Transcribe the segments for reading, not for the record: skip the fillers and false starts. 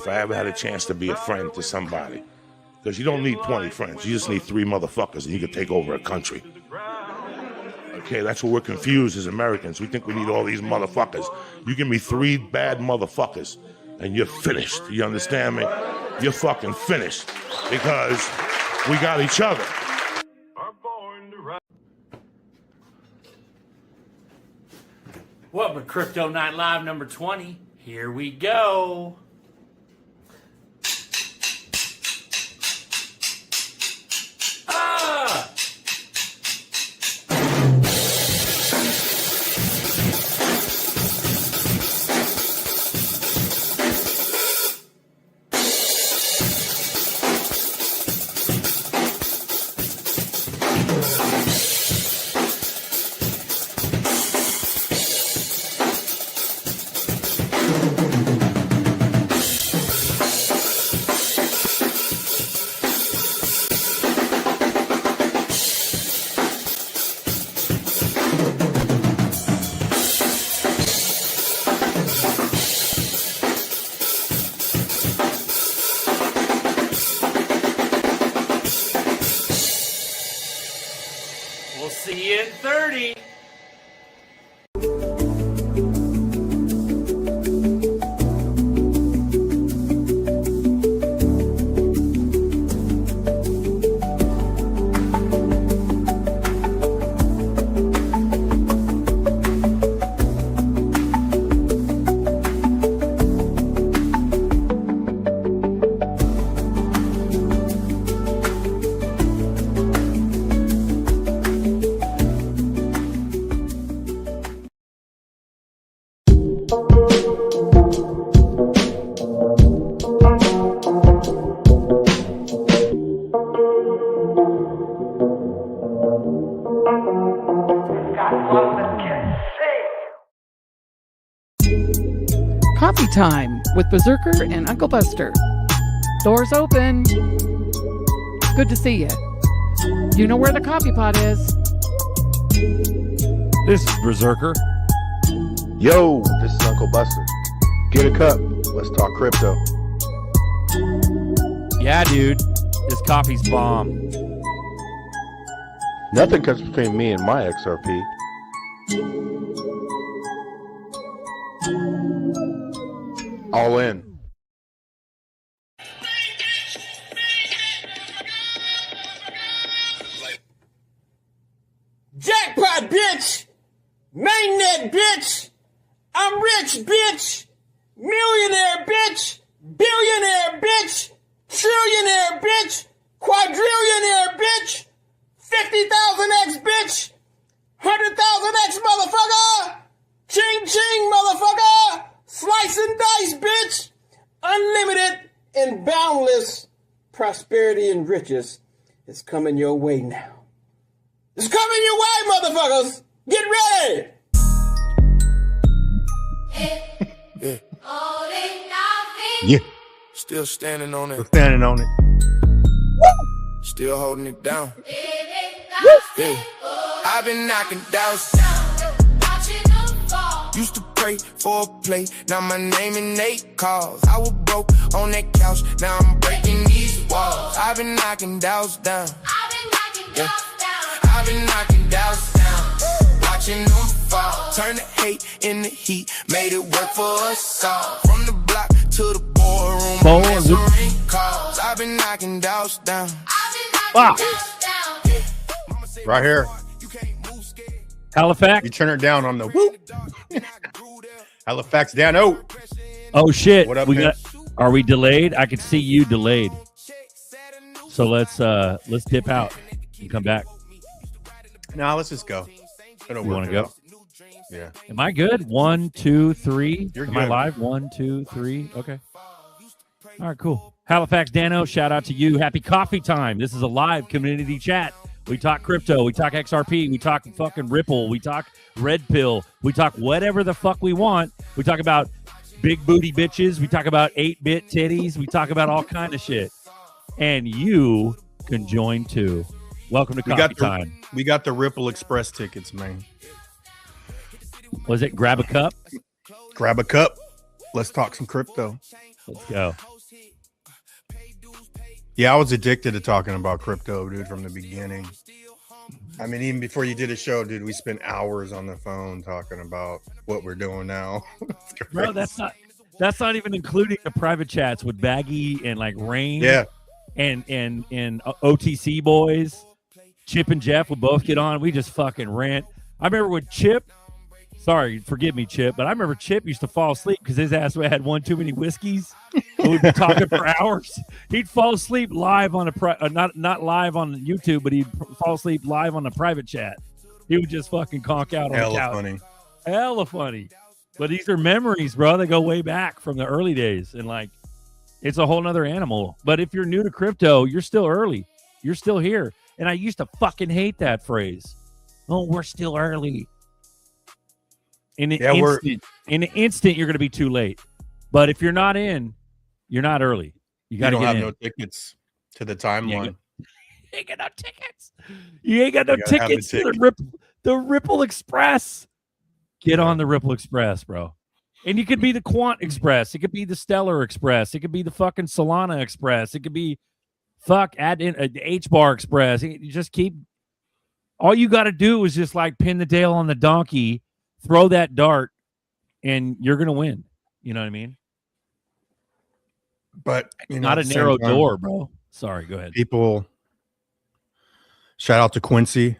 if I ever had a chance to be a friend to somebody, because you don't need 20 friends, you just need 3 motherfuckers and you can take over a country. Okay, that's what we're confused as Americans. We think we need all these motherfuckers. You give me 3 bad motherfuckers and you're finished. You understand me? You're fucking finished because we got each other. Welcome to Crypto Night Live number 20. Here we go. We'll see you in 30. Coffee time with Berserker and Uncle Buster. Doors open. Good to see you. You know where the coffee pot is. This is Berserker. Yo, this is Uncle Buster. Get a cup. Let's talk crypto. Yeah, dude. This coffee's bomb. Nothing comes between me and my XRP. All in. Jackpot, bitch! Mainnet, bitch! I'm rich, bitch! Millionaire, bitch! Billionaire, bitch! Trillionaire, bitch! Quadrillionaire, bitch! 50,000x, bitch! 100,000x, motherfucker! Ching ching, motherfucker! Slice and dice, bitch! Unlimited and boundless prosperity and riches is coming your way now. It's coming your way, motherfuckers! Get ready! Yeah. Still standing on We're it. standing on it. Still holding it down. Yeah. I've been knocking doors. Used to pray for a play. Now my name in 8 calls. I was broke on that couch. Now I'm breaking these walls. I've been knocking doors down. I've been knocking doors down. Watching them fall. Turn the hate into heat. Made it work for us all. From the block to the boardroom. Answering calls. I've been knocking doors down. Wow. Right here. Halifax. You turn it down on the whoop. Halifax down. Oh. Oh shit. What up, we man? Are we delayed? I could see you delayed. So let's dip out and come back. Now let's just go. It'll You work want to it go? out. Yeah. Am I good? 1, 2, 3. You're Am I good. live? 1, 2, 3. Okay. All right, cool. Halifax Dano, shout out to you. Happy coffee time. This is a live community chat. We talk crypto. We talk XRP. We talk fucking Ripple. We talk Red Pill. We talk whatever the fuck we want. We talk about big booty bitches. We talk about 8-bit titties. We talk about all kind of shit. And you can join too. Welcome to Coffee Time. We got the Ripple Express tickets, man. Was it grab a cup? Grab a cup. Let's talk some crypto. Let's go. Yeah, I was addicted to talking about crypto, dude, from the beginning. I mean, even before you did a show, dude, we spent hours on the phone talking about what we're doing now. Bro, that's not even including the private chats with Baggy and like Rain. Yeah. And OTC boys, Chip and Jeff would both get on. We just fucking rant. I remember when Chip, sorry, forgive me, Chip, but I remember Chip used to fall asleep because his ass had one too many whiskeys. We'd be talking for hours. He'd fall asleep live on not live on YouTube, but he'd fall asleep live on the private chat. He would just fucking conk out on the couch. Funny. Hella funny. But these are memories, bro. They go way back from the early days, and like, it's a whole nother animal. But if you're new to crypto, you're still early. You're still here. And I used to fucking hate that phrase. Oh, we're still early. In an instant, you're going to be too late. But if you're not in, you're not early. You got to get in. You don't have no tickets to the timeline. You ain't got no tickets. You ain't got no tickets to the Ripple Express. Get on the Ripple Express, bro. And you could be the Quant Express. It could be the Stellar Express. It could be the fucking Solana Express. It could be add in the H-Bar Express. You just keep. All you got to do is just like pin the tail on the donkey, throw that dart, and you're gonna win. You know what I mean? But not a narrow door, bro. Sorry, go ahead. People. Shout out to Quincy.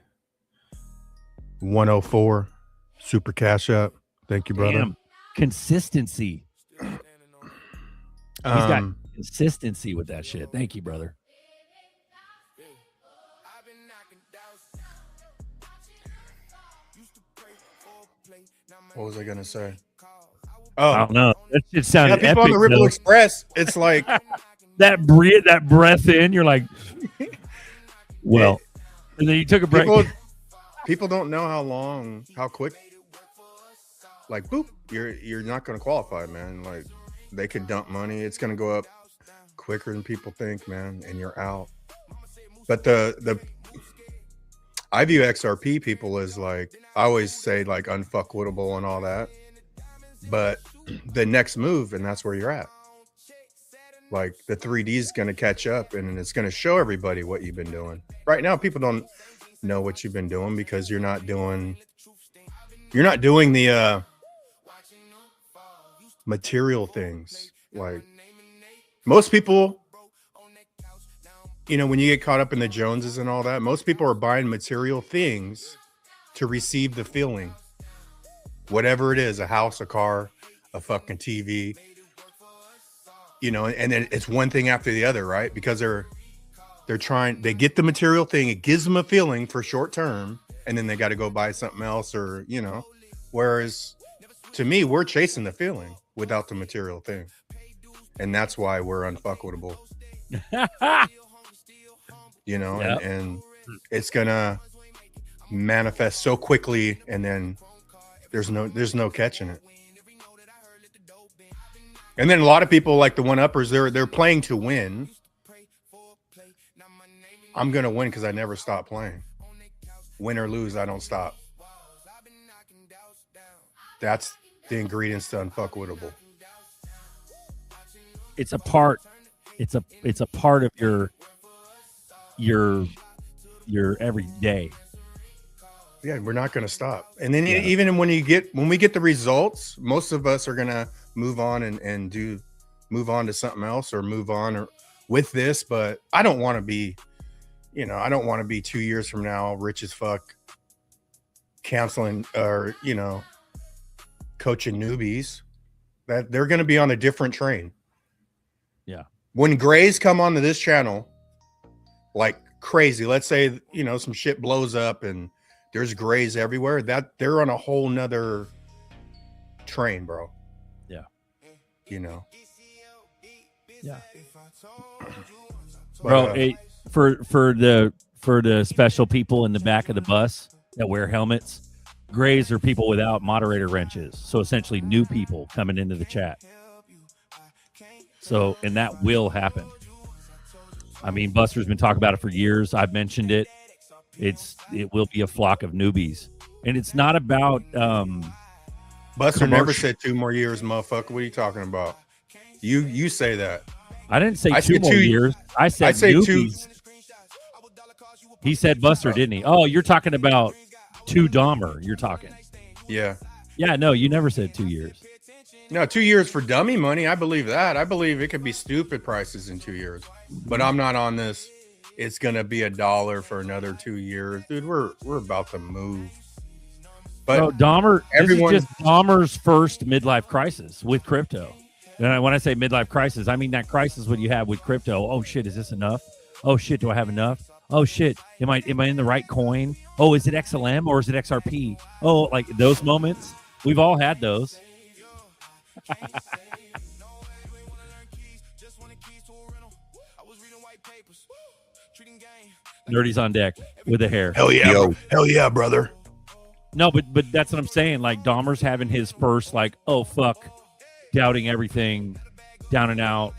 104 Super Cash App. Thank you, brother. Damn. Consistency. He's got consistency with that shit. Thank you, brother. What was I gonna say? Oh, I don't know. That shit sounded people epic, on the Ripple Express. It's like that breath in. You're like, well, and then you took a break. People don't know how quick. Like boop, you're not gonna qualify, man. Like they could dump money. It's gonna go up quicker than people think, man, and you're out. But I view XRP people as like, I always say like unfuckwittable and all that, but the next move, and that's where you're at. Like the 3D is going to catch up and it's going to show everybody what you've been doing. Right now, people don't know what you've been doing because you're not doing the material things. Like most people, you know, when you get caught up in the Joneses and all that, most people are buying material things to receive the feeling. Whatever it is, a house, a car, a fucking TV, you know, and then it's one thing after the other, right? Because they get the material thing, it gives them a feeling for short term, and then they got to go buy something else or, you know, whereas to me, we're chasing the feeling without the material thing. And that's why we're unfuckwittable. You know, yep. and it's gonna manifest so quickly, and then there's no catching it. And then a lot of people, like the one-uppers, they're playing to win. I'm gonna win because I never stop playing. Win or lose, I don't stop. That's the ingredients to unfuckwittable. It's a part. It's a part of your every day. Yeah, we're not going to stop. And then even when we get the results, most of us are going to move on and move on to something else or move on with this. But I don't want to be, you know, I don't want to be 2 years from now rich as fuck, canceling or, you know, coaching newbies. That they're going to be on a different train. Yeah. When grays come onto this channel like crazy, let's say, you know, some shit blows up and there's grays everywhere, that they're on a whole nother train, bro. Yeah. You know. Yeah. Bro, for the special people in the back of the bus that wear helmets, grays are people without moderator wrenches. So essentially new people coming into the chat. So, and that will happen. I mean, Buster's been talking about it for years. I've mentioned it. It will be a flock of newbies. And it's not about Buster never said 2 more years, motherfucker. What are you talking about? You say that. I didn't say I two said more 2 years. I said say 2. newbies. He said Buster, didn't he? Oh, you're talking about 2 Dahmer. You're talking. Yeah. Yeah, no, you never said 2 years. No, 2 years for dummy money. I believe that. I believe it could be stupid prices in 2 years. But I'm not on this. It's gonna be $1 for another 2 years, dude. We're about to move. But no, Dahmer. everyone, This is just Dahmer's first midlife crisis with crypto. And when I say midlife crisis, I mean that crisis what you have with crypto. Oh shit, is this enough? Oh shit, do I have enough? Oh shit, am I in the right coin? Oh, is it XLM or is it XRP? Oh, like those moments. We've all had those. Nerdy's on deck with the hair. Hell yeah, hell yeah, brother. No, but that's what I'm saying. Like Dahmer's having his first, like, oh fuck, doubting everything, down and out.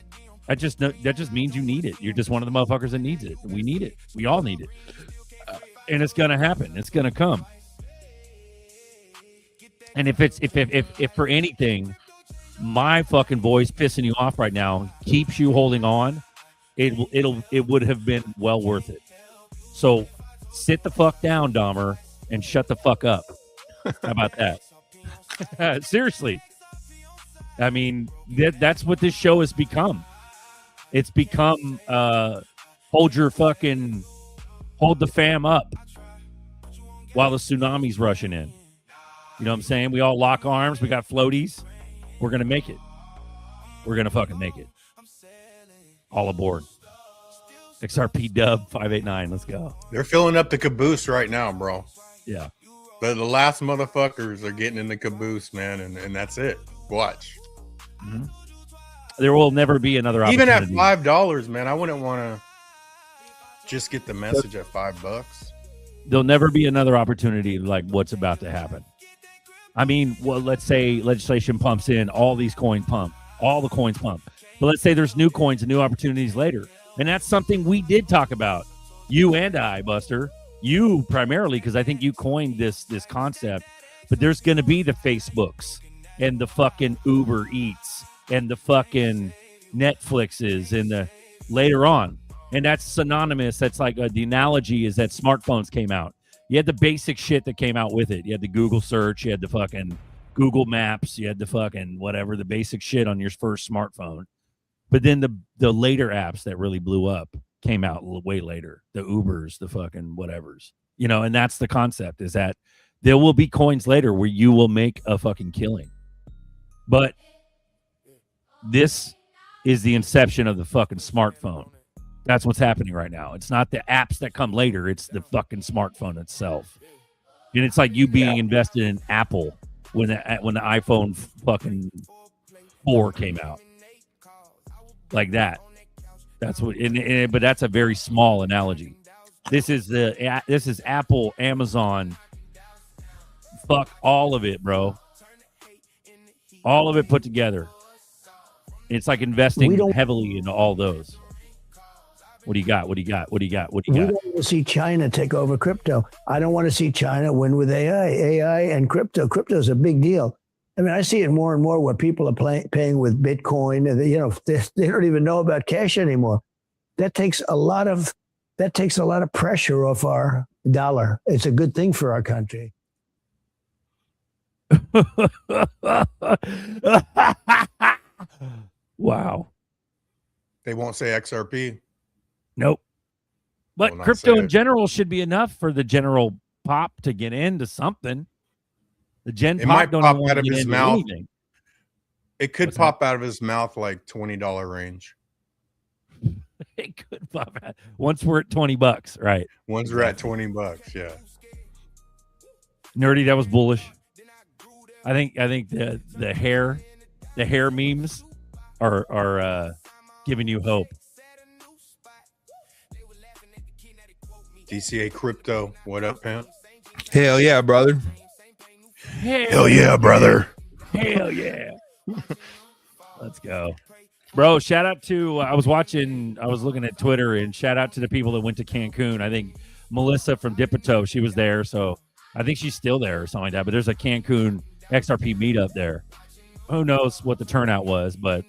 That just means you need it. You're just one of the motherfuckers that needs it. We need it. We all need it, and it's gonna happen. It's gonna come. And if for anything, my fucking voice pissing you off right now keeps you holding on, it would have been well worth it. So sit the fuck down, Dahmer, and shut the fuck up. How about that? Seriously. I mean, that's what this show has become. It's become hold the fam up while the tsunami's rushing in. You know what I'm saying? We all lock arms. We got floaties. We're going to make it. We're going to fucking make it. All aboard. XRP Dub 589. Let's go. they're filling up the caboose right now, bro. Yeah. But the last motherfuckers are getting in the caboose, man, and that's it. Watch. Mm-hmm. There will never be another opportunity. Even at $5, man, I wouldn't want to just get the message at $5. There'll never be another opportunity like what's about to happen. I mean, well, let's say legislation pumps in, all these coins pump, all the coins pump. But let's say there's new coins and new opportunities later. And that's something we did talk about. You and I, Buster. You primarily, because I think you coined this concept. But there's going to be the Facebooks and the fucking Uber Eats and the fucking Netflixes and the later on. And that's synonymous. That's like the analogy is that smartphones came out. You had the basic shit that came out with it. You had the Google search. You had the fucking Google Maps. You had the fucking whatever, the basic shit on your first smartphone. But then the later apps that really blew up came out way later. The Ubers, the fucking whatevers. You know, and that's the concept is that there will be coins later where you will make a fucking killing. But this is the inception of the fucking smartphone. That's what's happening right now. It's not the apps that come later. It's the fucking smartphone itself. And it's like you being invested in Apple when the iPhone fucking 4 came out. Like that. That's what. But that's a very small analogy. This is Apple, Amazon. Fuck all of it, bro. All of it put together. It's like investing heavily into all those. What do you got? We don't want to see China take over crypto. I don't want to see China win with AI and crypto. Crypto is a big deal. I mean, I see it more and more where people are paying with Bitcoin, and they don't even know about cash anymore. That takes a lot of pressure off our dollar. It's a good thing for our country. Wow. They won't say XRP. Nope. But crypto in general should be enough for the general pop to get into something. The gen it pop might don't pop want out to of get his into mouth. anything. It could pop out of his mouth like $20 range. It could pop out once we're at $20, right? Once we're at $20, yeah. Nerdy, that was bullish. I think the hair memes are giving you hope. DCA Crypto, what up, man? Hell yeah, brother. Hell yeah, brother. Hell yeah. Let's go. Bro, shout out to, I was looking at Twitter, and shout out to the people that went to Cancun. I think Melissa from Dipito, she was there, so I think she's still there or something like that. But there's a Cancun XRP meetup there. Who knows what the turnout was, but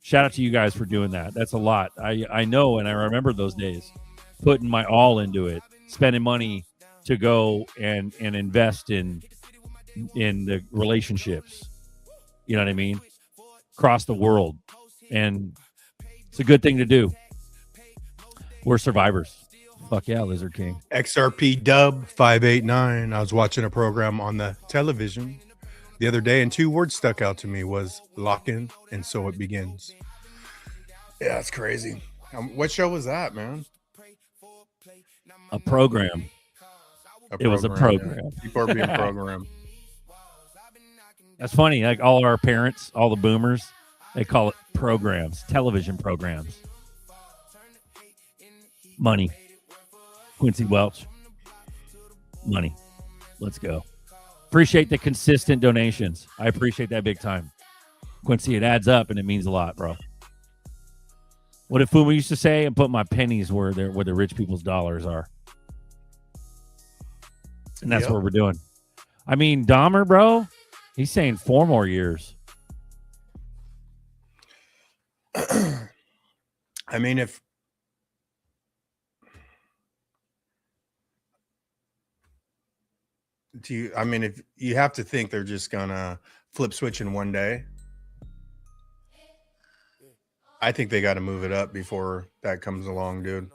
shout out to you guys for doing that. That's a lot. I know, and I remember those days, putting my all into it, spending money to go and invest in the relationships. You know what I mean? Across the world, and it's a good thing to do. We're survivors. Fuck yeah, Lizard King. XRP Dub 589. I was watching a program on the television the other day, and 2 words stuck out to me was lock-in and so it begins. Yeah, it's crazy. What show was that, man? A program. It was a program. Yeah. People are being programmed. That's funny. Like all our parents, all the boomers, they call it programs, television programs. Money. Quincy Welch. Money. Let's go. Appreciate the consistent donations. I appreciate that big time. Quincy, it adds up and it means a lot, bro. What did Fuma used to say? And put my pennies where the rich people's dollars are. And that's what we're doing. I mean, Dahmer, bro, he's saying 4 more years. I mean, if you have to think they're just gonna flip switch in one day, I think they got to move it up before that comes along, dude.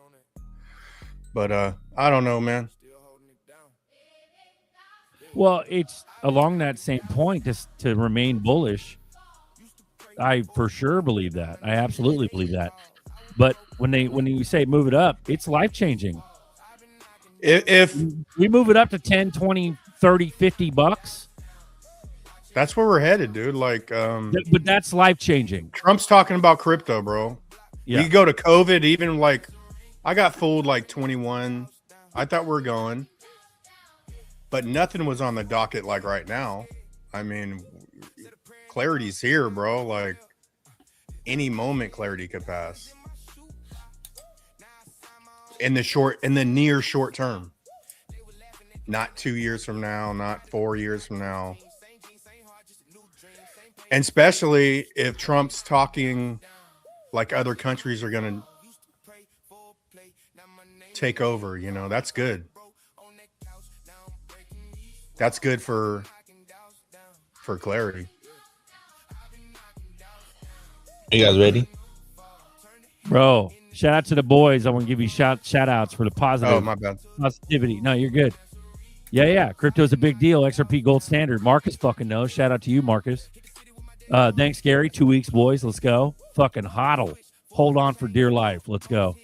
But I don't know, man. Well, it's along that same point to remain bullish. I for sure believe that. I absolutely believe that. But when you say move it up, it's life changing. If we move it up to 10, 20, 30, 50 bucks, that's where we're headed, dude. Like, but that's life changing. Trump's talking about crypto, bro. Yeah. We could go to COVID. Even like, I got fooled like 21. I thought we're going, but nothing was on the docket like right now. I mean, clarity's here, bro. Like, any moment, clarity could pass. In the near short term, not 2 years from now, not 4 years from now. And especially if Trump's talking like other countries are going to take over, you know, that's good. That's good for clarity. Are you guys ready? Bro, shout out to the boys. I want to give you shout outs for the positive. Oh, my bad. Positivity. No, you're good. Yeah. Crypto's a big deal. XRP gold standard. Marcus fucking knows. Shout out to you, Marcus. Thanks, Gary. 2 weeks, boys. Let's go. Fucking hodl. Hold on for dear life. Let's go.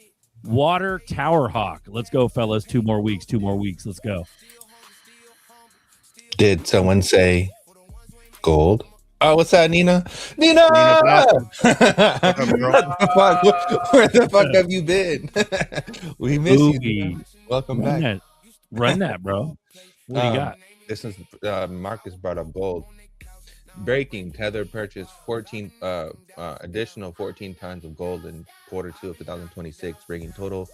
Water Tower Hawk. Let's go, fellas. 2 more weeks. 2 more weeks. Let's go. Did someone say gold? Oh, what's that, Nina? Nina! What What the fuck? Where the fuck have you been? We miss you. Nina. Welcome back. Run that, bro. What do you got? This is Marcus brought up gold. Breaking, Tether purchased additional 14 tons of gold in Q2 of 2026, bringing total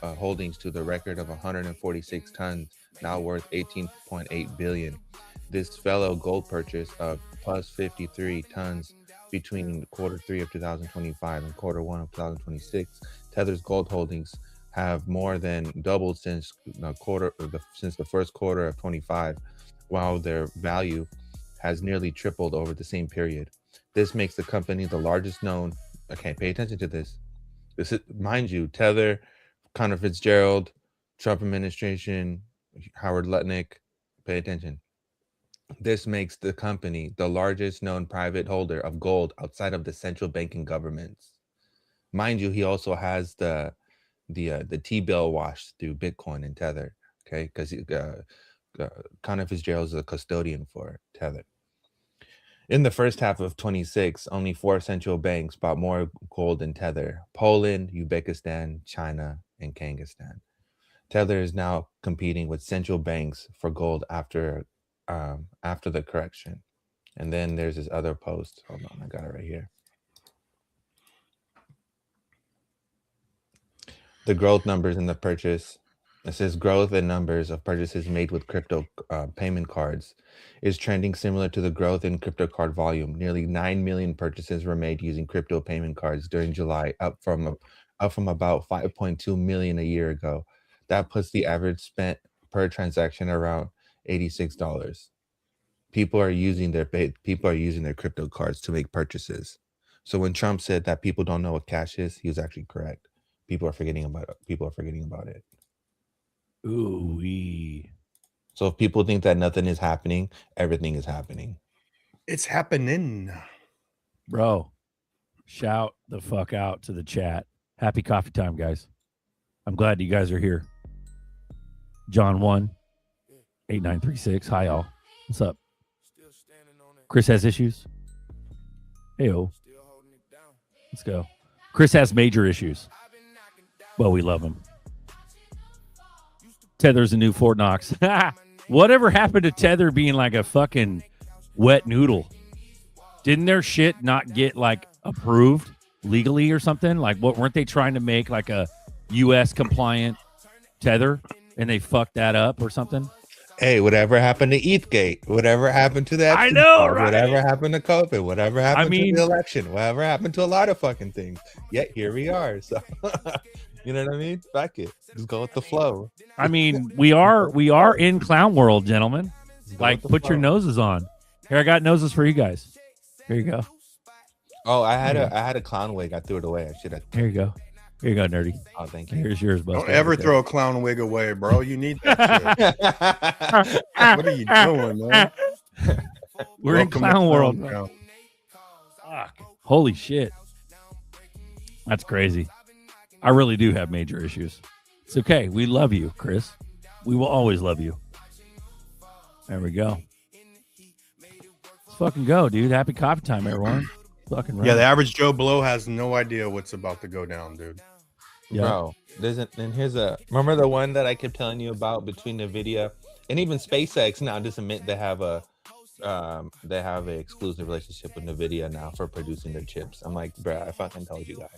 holdings to the record of 146 tons, now worth 18.8 billion. This fellow gold purchase of plus 53 tons between Q3 of 2025 and Q1 of 2026. Tether's gold holdings have more than doubled since the first quarter of 25, while their value has nearly tripled over the same period. This makes the company the largest known. Okay, pay attention to this. This is, mind you, Tether, Connor Fitzgerald, Trump administration, Howard Lutnick. Pay attention. This makes the company the largest known private holder of gold outside of the central banking governments. Mind you, he also has the T-bill wash through Bitcoin and Tether. Okay, because Connor Fitzgerald is a custodian for Tether. In the first half of 26, only 4 central banks bought more gold than Tether: Poland, Uzbekistan, China, and Kyrgyzstan. Tether is now competing with central banks for gold after the correction. And then there's this other post. Hold on, I got it right here. The growth numbers in the purchase It says growth in numbers of purchases made with crypto payment cards is trending similar to the growth in crypto card volume. Nearly 9 million purchases were made using crypto payment cards during July, up from about 5.2 million a year ago. That puts the average spent per transaction around $86. People are using their crypto cards to make purchases. So when Trump said that people don't know what cash is, he was actually correct. People are forgetting about it. Ooh, So if people think that nothing is happening, everything is happening. It's happening. bro. Shout the fuck out to the chat. Happy coffee time, guys. I'm glad you guys are here. John 1-8936. Hi, y'all. What's up? Chris has issues. Heyo. Let's go. Chris has major issues. Well, we love him. Tether's a new Fort Knox. Whatever happened to Tether being like a fucking wet noodle? Didn't their shit not get like approved legally or something? Like, what weren't they trying to make like a U.S. compliant Tether, and they fucked that up or something? Hey, whatever happened to ETHgate? Whatever happened to that? I know, right? Whatever happened to COVID? Whatever happened to the election? Whatever happened to a lot of fucking things? Yet here we are. So, you know what I mean? Fuck it. Just go with the flow. I mean, we are in clown world, gentlemen. Like, put your noses on. Here, I got noses for you guys. Here you go. Oh, I had a clown wig. I threw it away. I should have. Here you go. Here you go, nerdy. Oh, thank you. Here's yours, Buster. Don't ever throw a clown wig away, bro. You need that shit. What are you doing, man? We're in clown world. Fuck. Holy shit. That's crazy. I really do have major issues. It's okay. We love you, Chris. We will always love you. There we go. Let's fucking go, dude. Happy coffee time, everyone. Fucking right. Yeah, the average Joe Blow has no idea what's about to go down, dude. Yeah. Bro, remember the one that I kept telling you about between NVIDIA and even SpaceX now just admit they have an exclusive relationship with NVIDIA now for producing their chips. I'm like, bro, I fucking told you guys.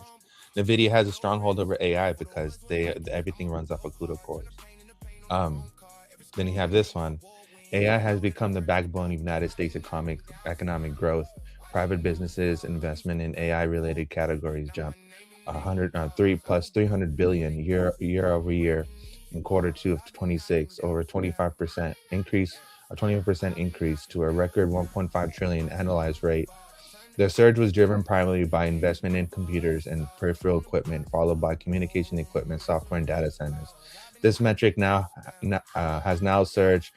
NVIDIA has a stronghold over AI because everything runs off of CUDA cores. Then you have this one. AI has become the backbone of United States economic growth. Private businesses investment in AI-related categories jumped 300 billion year over year in quarter 2 of 26, over 25% increase, a 20% increase to a record 1.5 trillion annualized rate. The surge was driven primarily by investment in computers and peripheral equipment, followed by communication equipment, software, and data centers. This metric has now surged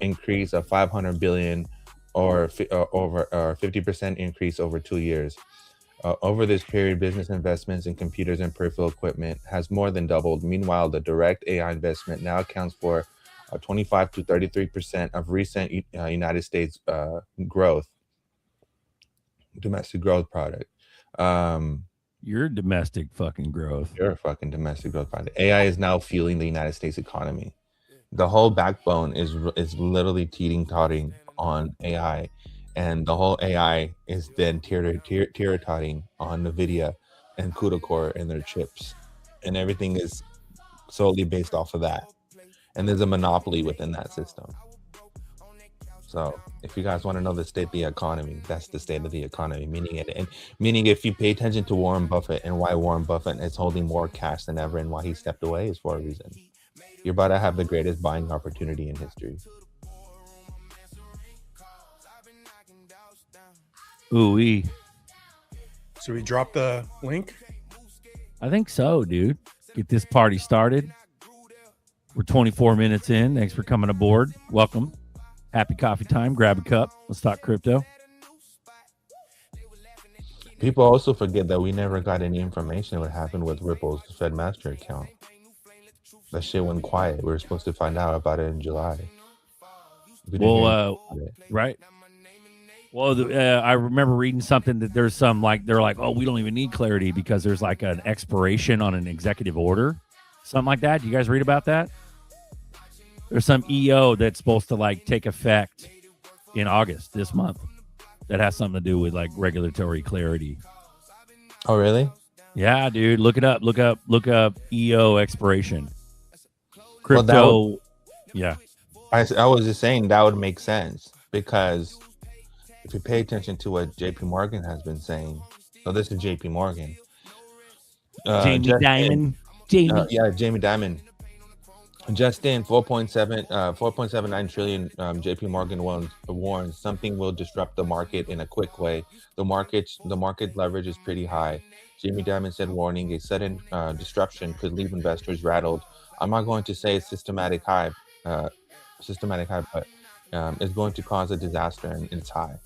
increase of 500 billion or over 50% increase over 2 years. Over this period, business investments in computers and peripheral equipment has more than doubled. Meanwhile, the direct AI investment now accounts for 25 to 33% of recent United States domestic growth product. Your domestic fucking growth. Your fucking domestic growth product. AI is now fueling the United States economy. The whole backbone is literally teeting-totting on AI, and the whole AI is then teeter-totting on NVIDIA and CUDA core in their chips, and everything is solely based off of that. And there's a monopoly within that system. So if you guys want to know the state of the economy, that's the state of the economy, meaning if you pay attention to Warren Buffett and why Warren Buffett is holding more cash than ever and why he stepped away is for a reason. You're about to have the greatest buying opportunity in history. Ooh-wee. So we drop the link? I think so, dude. Get this party started. We're 24 minutes in. Thanks for coming aboard. Welcome. Happy coffee time. Grab a cup. Let's talk crypto. People also forget that we never got any information what happened with Ripple's Fed Master account. That shit went quiet. We were supposed to find out about it in July. Right. Well, I remember reading something that there's some they're like, oh, we don't even need clarity because there's like an expiration on an executive order, something like that. You guys read about that? There's some EO that's supposed to take effect in August this month that has something to do with regulatory clarity. Oh, really? Yeah, dude. Look it up. Look up EO expiration. crypto. Yeah. I was just saying that would make sense because if you pay attention to what JP Morgan has been saying, so this is JP Morgan. Jamie Dimon. Jamie Dimon. Just in 4.79 trillion, JP Morgan warns something will disrupt the market in a quick way. The market leverage is pretty high. Jamie Dimon said, warning a sudden disruption could leave investors rattled. I'm not going to say it's systematic high, but it's going to cause a disaster, and it's high.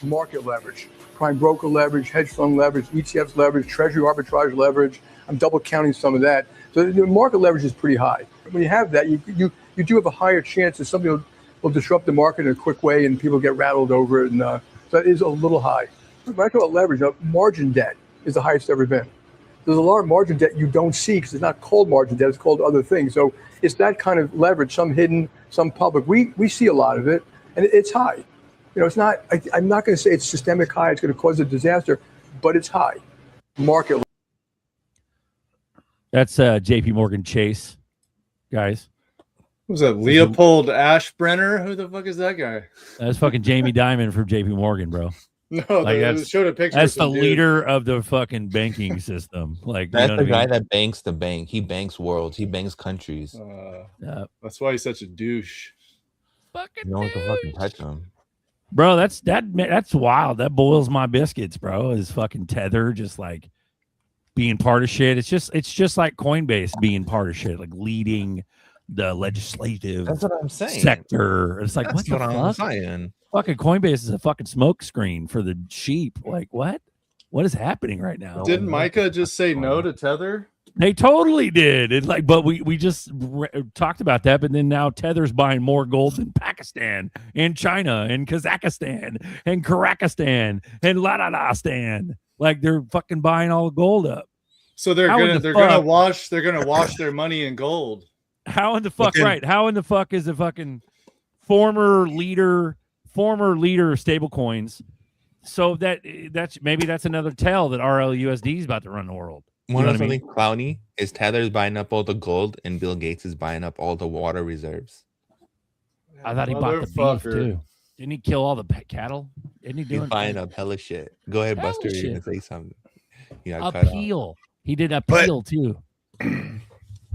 Market leverage, prime broker leverage, hedge fund leverage, ETFs leverage, treasury arbitrage leverage. I'm double counting some of that. So the market leverage is pretty high. When you have that, you do have a higher chance that something will disrupt the market in a quick way and people get rattled over it. And so that is a little high. When I talk about leverage, margin debt is the highest ever been. There's a lot of margin debt you don't see because it's not called margin debt, it's called other things. So it's that kind of leverage, some hidden, some public. We see a lot of it, and it's high. You know, it's not. I'm not going to say it's systemic high. It's going to cause a disaster, but it's high. Market. That's J.P. Morgan Chase, guys. Who's that? Leopold Ashbrenner? Who the fuck is that guy? That's fucking Jamie Dimon from J.P. Morgan, bro. No, like they showed a picture. That's the leader of the fucking banking system. Like that's you know the guy that banks the bank. He banks worlds. He banks countries. That's why he's such a douche. Fucking no one can fucking touch him. Bro, that's wild. That boils my biscuits, bro. Is fucking Tether just like being part of shit? It's just like Coinbase being part of shit, like leading the legislative. That's what I'm saying. Sector. It's like that's what I'm fuck? saying. Fucking Coinbase is a fucking smoke screen for the sheep. Like what? What is happening right now? Didn't Micah just say no to Tether? They totally did. It like, but we just talked about that. But then now Tether's buying more gold than Pakistan and China and Kazakhstan and Karakistan and Ladakistan. Like they're fucking buying all the gold up. So they're gonna wash their money in gold. How in the fuck right? How in the fuck is the fucking former leader of stable coins? So that's another tell that RLUSD is about to run the world. One of something clowny is Tether's buying up all the gold and Bill Gates is buying up all the water reserves. I thought he bought the beef too. Didn't he kill all the cattle? Isn't he doing? He's buying up hella shit. Go ahead, Buster. You're gonna say something. Appeal. He did appeal too.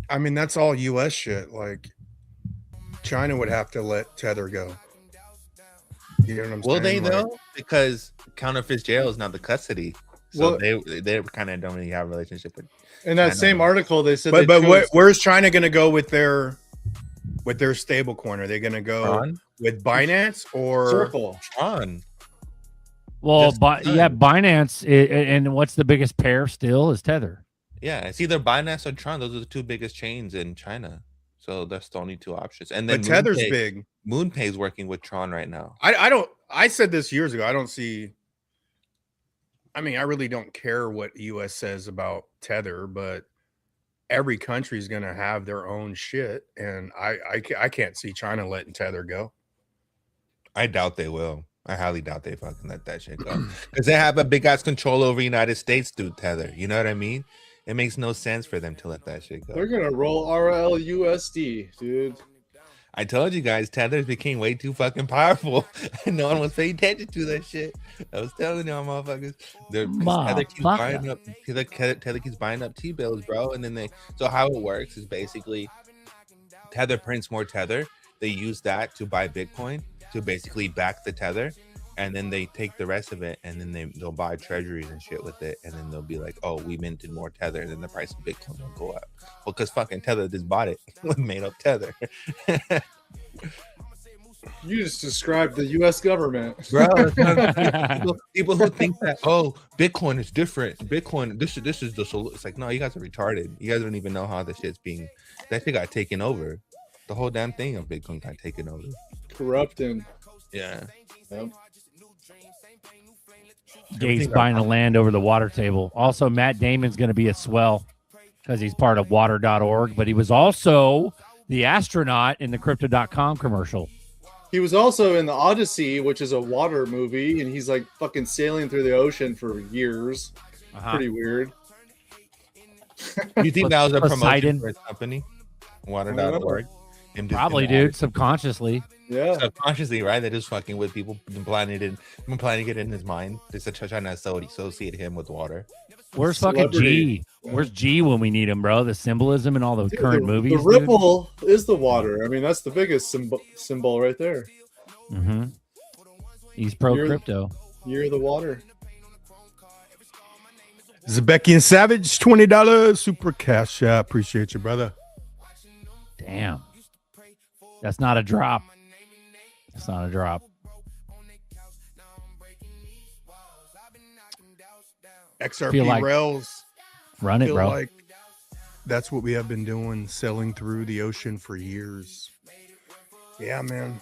I mean, that's all U.S. shit. Like China would have to let Tether go. You know what I'm saying? Will they though? Because counterfeit jail is not the custody. So they kind of don't really have a relationship with. In that same article, they said. But where's China going to go with their stable coin? Are they going to go with Binance or Circle? Tron. Well, Binance, and what's the biggest pair still is Tether. Yeah, it's either Binance or Tron. Those are the two biggest chains in China. So that's the only two options. And then Tether's big. MoonPay is working with Tron right now. I said this years ago. I don't see. I mean, I really don't care what U.S. says about Tether, but every country is going to have their own shit, and I can't see China letting Tether go. I doubt they will. I highly doubt they fucking let that shit go because they have a big ass control over United States through Tether. You know what I mean? It makes no sense for them to let that shit go. They're gonna roll RLUSD, dude. I told you guys, Tether became way too fucking powerful, and no one was paying attention to that shit. I was telling y'all, motherfuckers. Tether keeps buying up T-bills, bro. And then so how it works is basically Tether prints more Tether. They use that to buy Bitcoin to basically back the Tether, and then they take the rest of it, and then they'll buy treasuries and shit with it, and then they'll be like, "Oh, we minted more Tether," and then the price of Bitcoin will go up. Well, because fucking Tether just bought it, made up Tether. You just described the U.S. government, bro. People who think that Bitcoin is different. Bitcoin, this is the solution. It's like, no, you guys are retarded. You guys don't even know how the shit's being. That shit got taken over. The whole damn thing of Bitcoin got taken over. Corrupting. Yeah. Yep. Gates buying the land over the water table. Also, Matt Damon's going to be a swell because he's part of water.org, but he was also the astronaut in the crypto.com commercial. He was also in the Odyssey, which is a water movie, and he's like fucking sailing through the ocean for years. Pretty weird. You think that was a promotion for his company? Water.org. Probably, dude, subconsciously. Yeah. Subconsciously, right? They're just fucking with people, planning it in his mind. They're trying to associate him with water. Where's fucking G? Where's G when we need him, bro? The symbolism in all the current movies. The ripple is the water. I mean, that's the biggest symbol right there. Mm-hmm. He's pro crypto. You're the water. Zebecky and Savage, $20 super cash. Yeah, appreciate you, brother. Damn. That's not a drop. That's not a drop. XRP like rails. Run it, feel bro. Like that's what we have been doing, selling through the ocean for years. Yeah, man.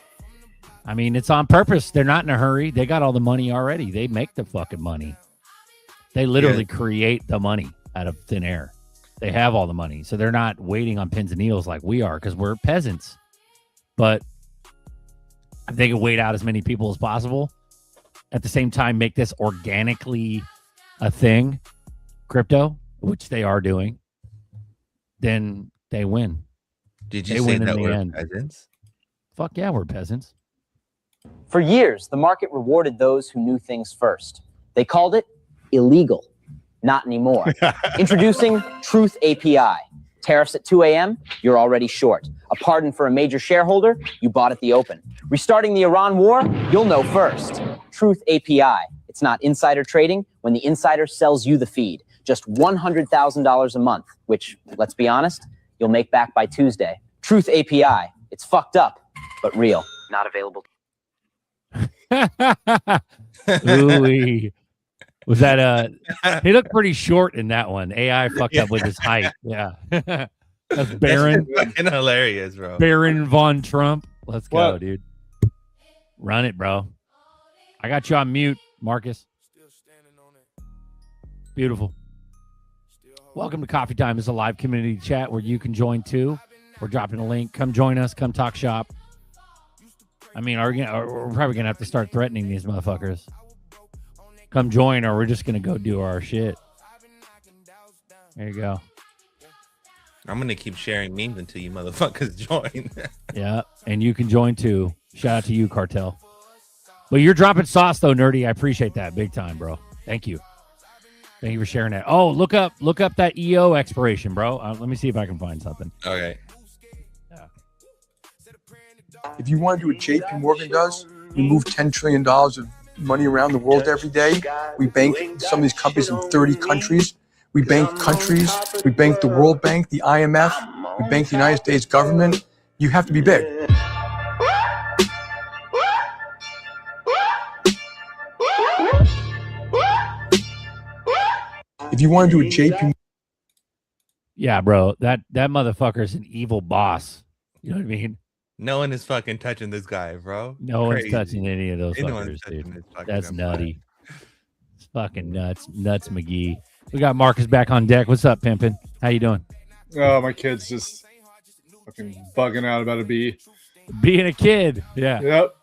I mean, it's on purpose. They're not in a hurry. They got all the money already. They make the fucking money. They literally create the money out of thin air. They have all the money. So they're not waiting on pins and needles like we are because we're peasants. But if they can wait out as many people as possible, at the same time, make this organically a thing, crypto, which they are doing, then they win. Did you they say win that in the we're end. peasants? Fuck yeah, we're peasants. For years, the market rewarded those who knew things first. They called it illegal. Not anymore. Introducing Truth API. Tariffs at 2 a.m., you're already short. A pardon for a major shareholder, you bought at the open. Restarting the Iran war, you'll know first. Truth API. It's not insider trading when the insider sells you the feed. Just $100,000 a month, which, let's be honest, you'll make back by Tuesday. Truth API. It's fucked up, but real. Not available. Ooh-wee. Was that he looked pretty short in that one. AI fucked up with his height. Yeah. That's Baron. That's fucking hilarious, bro. Baron Von Trump. Let's go, What? dude. Run it, bro. I got you on mute, Marcus. Beautiful. Welcome to Coffee Time. It's a live community chat where you can join too. We're dropping a link. Come join us. Come talk shop. I mean, we're probably gonna have to start threatening these motherfuckers. Come join, or we're just gonna go do our shit. There you go. I'm gonna keep sharing memes until you motherfuckers join. Yeah, and you can join too. Shout out to you, Cartel. But you're dropping sauce though, Nerdy. I appreciate that big time, bro. Thank you. Thank you for sharing that. Oh, look up that EO expiration, bro. Let me see if I can find something. Okay. If you want to do what JP Morgan does, we move $10 trillion of money around the world every day. We bank some of these companies in 30 countries. We bank countries. We bank the World Bank, the IMF. We bank the United States government. You have to be big. If you want to do a JP, Yeah, bro. That motherfucker's an evil boss. You know what I mean? No one is fucking touching this guy, bro. No one's Crazy. touching any of those Ain't no one fuckers, touching dude. this fucking That's empire. nutty. It's fucking nuts. Nuts McGee. We got Marcus back on deck. What's up, Pimpin'? How you doing? Oh, my kid's just fucking bugging out about a bee. Being a kid. Yeah. Yep.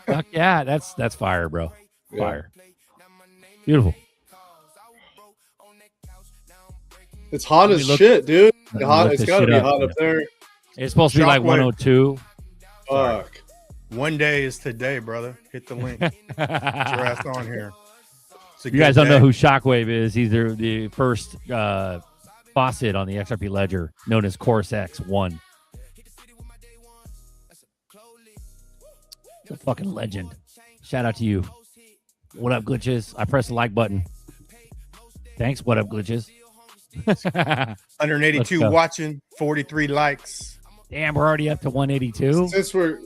Fuck yeah. That's fire, bro. Yeah. Fire. Beautiful. It's hot Let me as look- shit, dude. let me Hot, look it's this got to shit be up, hot yeah. up there. It's supposed to be like Shockwave. 102. Fuck. One day is today, brother. Hit the link. Get your ass on here. It's a You guys good don't know day. who Shockwave is. He's the first faucet on the XRP ledger, known as Chorus X1. It's a fucking legend. Shout out to you. What up, glitches? I pressed the like button. Thanks. What up, glitches? 182 Let's go. watching, 43 likes. Damn, we're already up to 182. Since we're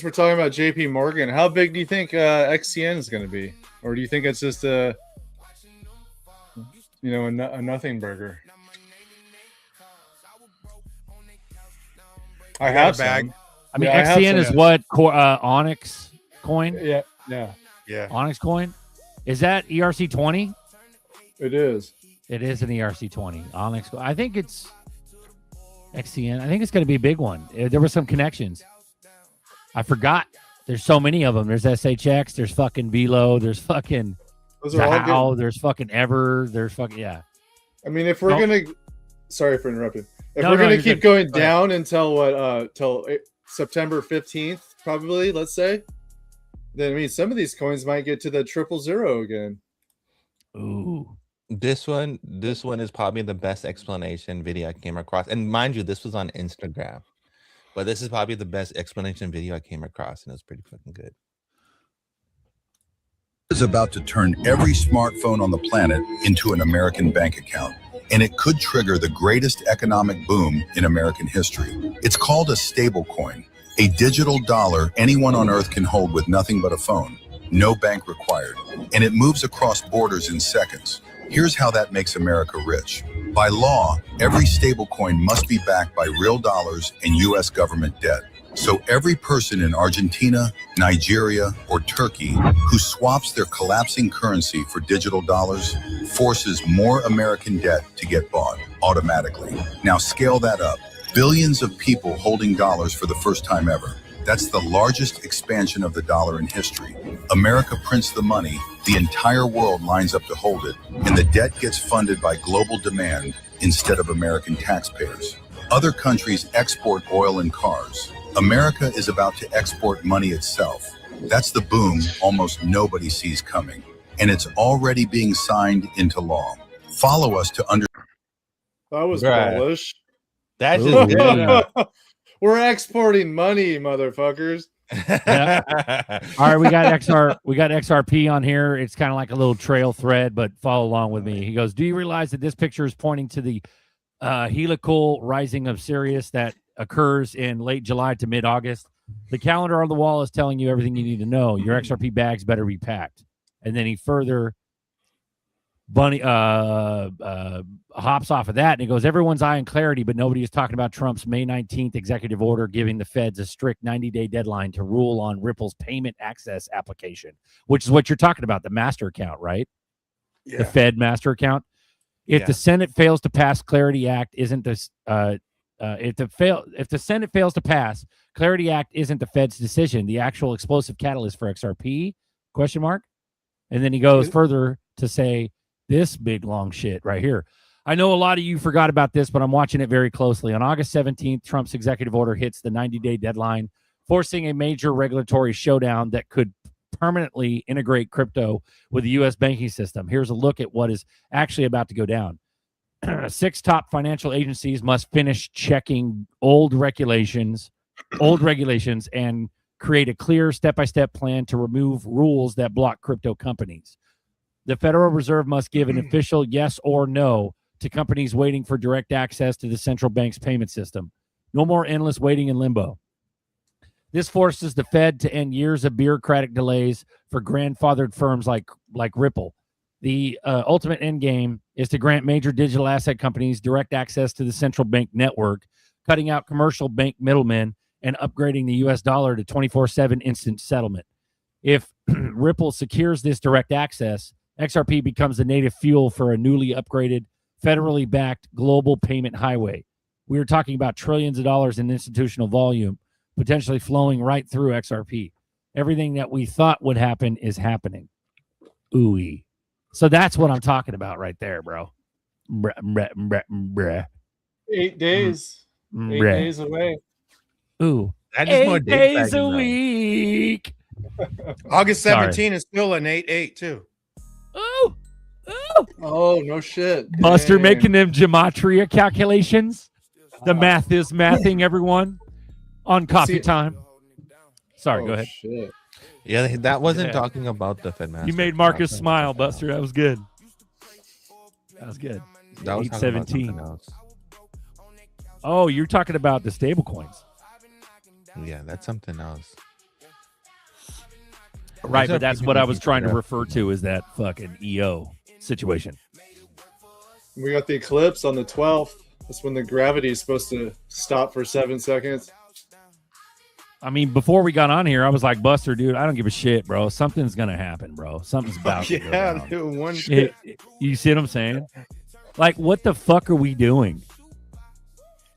talking about JP Morgan, how big do you think XCN is going to be? Or do you think it's just a nothing burger? I got have a bag. some. I mean, Yeah, I have XCN some, is yes. what? Onyx coin? Yeah. Yeah. Onyx coin? Is that ERC20? It is. It is an ERC20. Onyx. I think it's XCN. I think it's going to be a big one. There were some connections. I forgot. There's so many of them. There's SHX. There's fucking Velo. There's fucking Those are all Zao. good. There's fucking Ever. There's fucking, yeah. I mean, if we're No. going to... Sorry for interrupting. If No, we're no, gonna you're keep good. going Go ahead. down until what? Till September 15th, probably. Let's say. Then I mean, some of these coins might get to the 000 again. Ooh. This one is probably the best explanation video I came across. And mind you, this was on Instagram. But this is probably the best explanation video I came across, and it was pretty fucking good. Is about to turn every smartphone on the planet into an American bank account, and it could trigger the greatest economic boom in American history. It's called a stablecoin, a digital dollar anyone on Earth can hold with nothing but a phone, no bank required, and it moves across borders in seconds. Here's how that makes America rich. By law, every stablecoin must be backed by real dollars and U.S. government debt. So every person in Argentina, Nigeria, or Turkey who swaps their collapsing currency for digital dollars forces more American debt to get bought automatically. Now scale that up. Billions of people holding dollars for the first time ever. That's the largest expansion of the dollar in history. America prints the money, the entire world lines up to hold it, and the debt gets funded by global demand instead of American taxpayers. Other countries export oil and cars. America is about to export money itself. That's the boom almost nobody sees coming, and it's already being signed into law. Follow us to under. That was Right. bullish. That's Ooh, just yeah. We're exporting money, motherfuckers. Yeah. All right, we got XRP on here. It's kind of like a little trail thread, but follow along with me. He goes, "Do you realize that this picture is pointing to the helical rising of Sirius that occurs in late July to mid-August? The calendar on the wall is telling you everything you need to know. Your XRP bags better be packed." And then he further hops off of that, and he goes, "Everyone's eyeing clarity, but nobody is talking about Trump's May 19th executive order giving the feds a strict 90-day deadline to rule on Ripple's payment access application," which is what you're talking about, the master account, right? Yeah. The Fed master account. If the Senate fails to pass Clarity Act, isn't this if the Senate fails to pass Clarity Act, isn't the Fed's decision the actual explosive catalyst for XRP? Question mark. And then he goes further to say this big long shit right here. "I know a lot of you forgot about this, but I'm watching it very closely. On August 17th, Trump's executive order hits the 90-day deadline, forcing a major regulatory showdown that could permanently integrate crypto with the U.S. banking system. Here's a look at what is actually about to go down. 6 top financial agencies must finish checking old regulations, and create a clear step-by-step plan to remove rules that block crypto companies. The Federal Reserve must give an official yes or no to companies waiting for direct access to the central bank's payment system. No more endless waiting in limbo. This forces the Fed to end years of bureaucratic delays for grandfathered firms like Ripple. The ultimate end game is to grant major digital asset companies direct access to the central bank network, cutting out commercial bank middlemen and upgrading the U.S. dollar to 24/7 instant settlement. If Ripple secures this direct access, XRP becomes the native fuel for a newly upgraded, federally backed global payment highway. We are talking about trillions of dollars in institutional volume, potentially flowing right through XRP. Everything that we thought would happen is happening. Ooh-wee. So that's what I'm talking about right there, bro. Bruh. 8 days. 8 Bruh. days away. Ooh. That is more 8 days dick a bagging, though. week. August Sorry. 17 is still an 8-8 too. Ooh. Oh, no shit. Buster Dang. making them gematria calculations. The math is mathing, everyone. On coffee See- time. Sorry, Oh, go ahead. Shit. Yeah, that wasn't Yeah. talking about the Fed master. You made Marcus smile, Buster. That was good. That was good. That was talking about 817. something else. Oh, you're talking about the stable coins. Yeah, that's something else. Right, Those are but that's people what I that was keep trying to it up. refer to is that fucking EO situation. We got the eclipse on the 12th. That's when the gravity is supposed to stop for 7 seconds. I mean, before we got on here, I was like, Buster, dude, I don't give a shit, bro. Something's going to happen, bro. Something's about to go Yeah, down. dude, one You see what I'm saying? Like, what the fuck are we doing?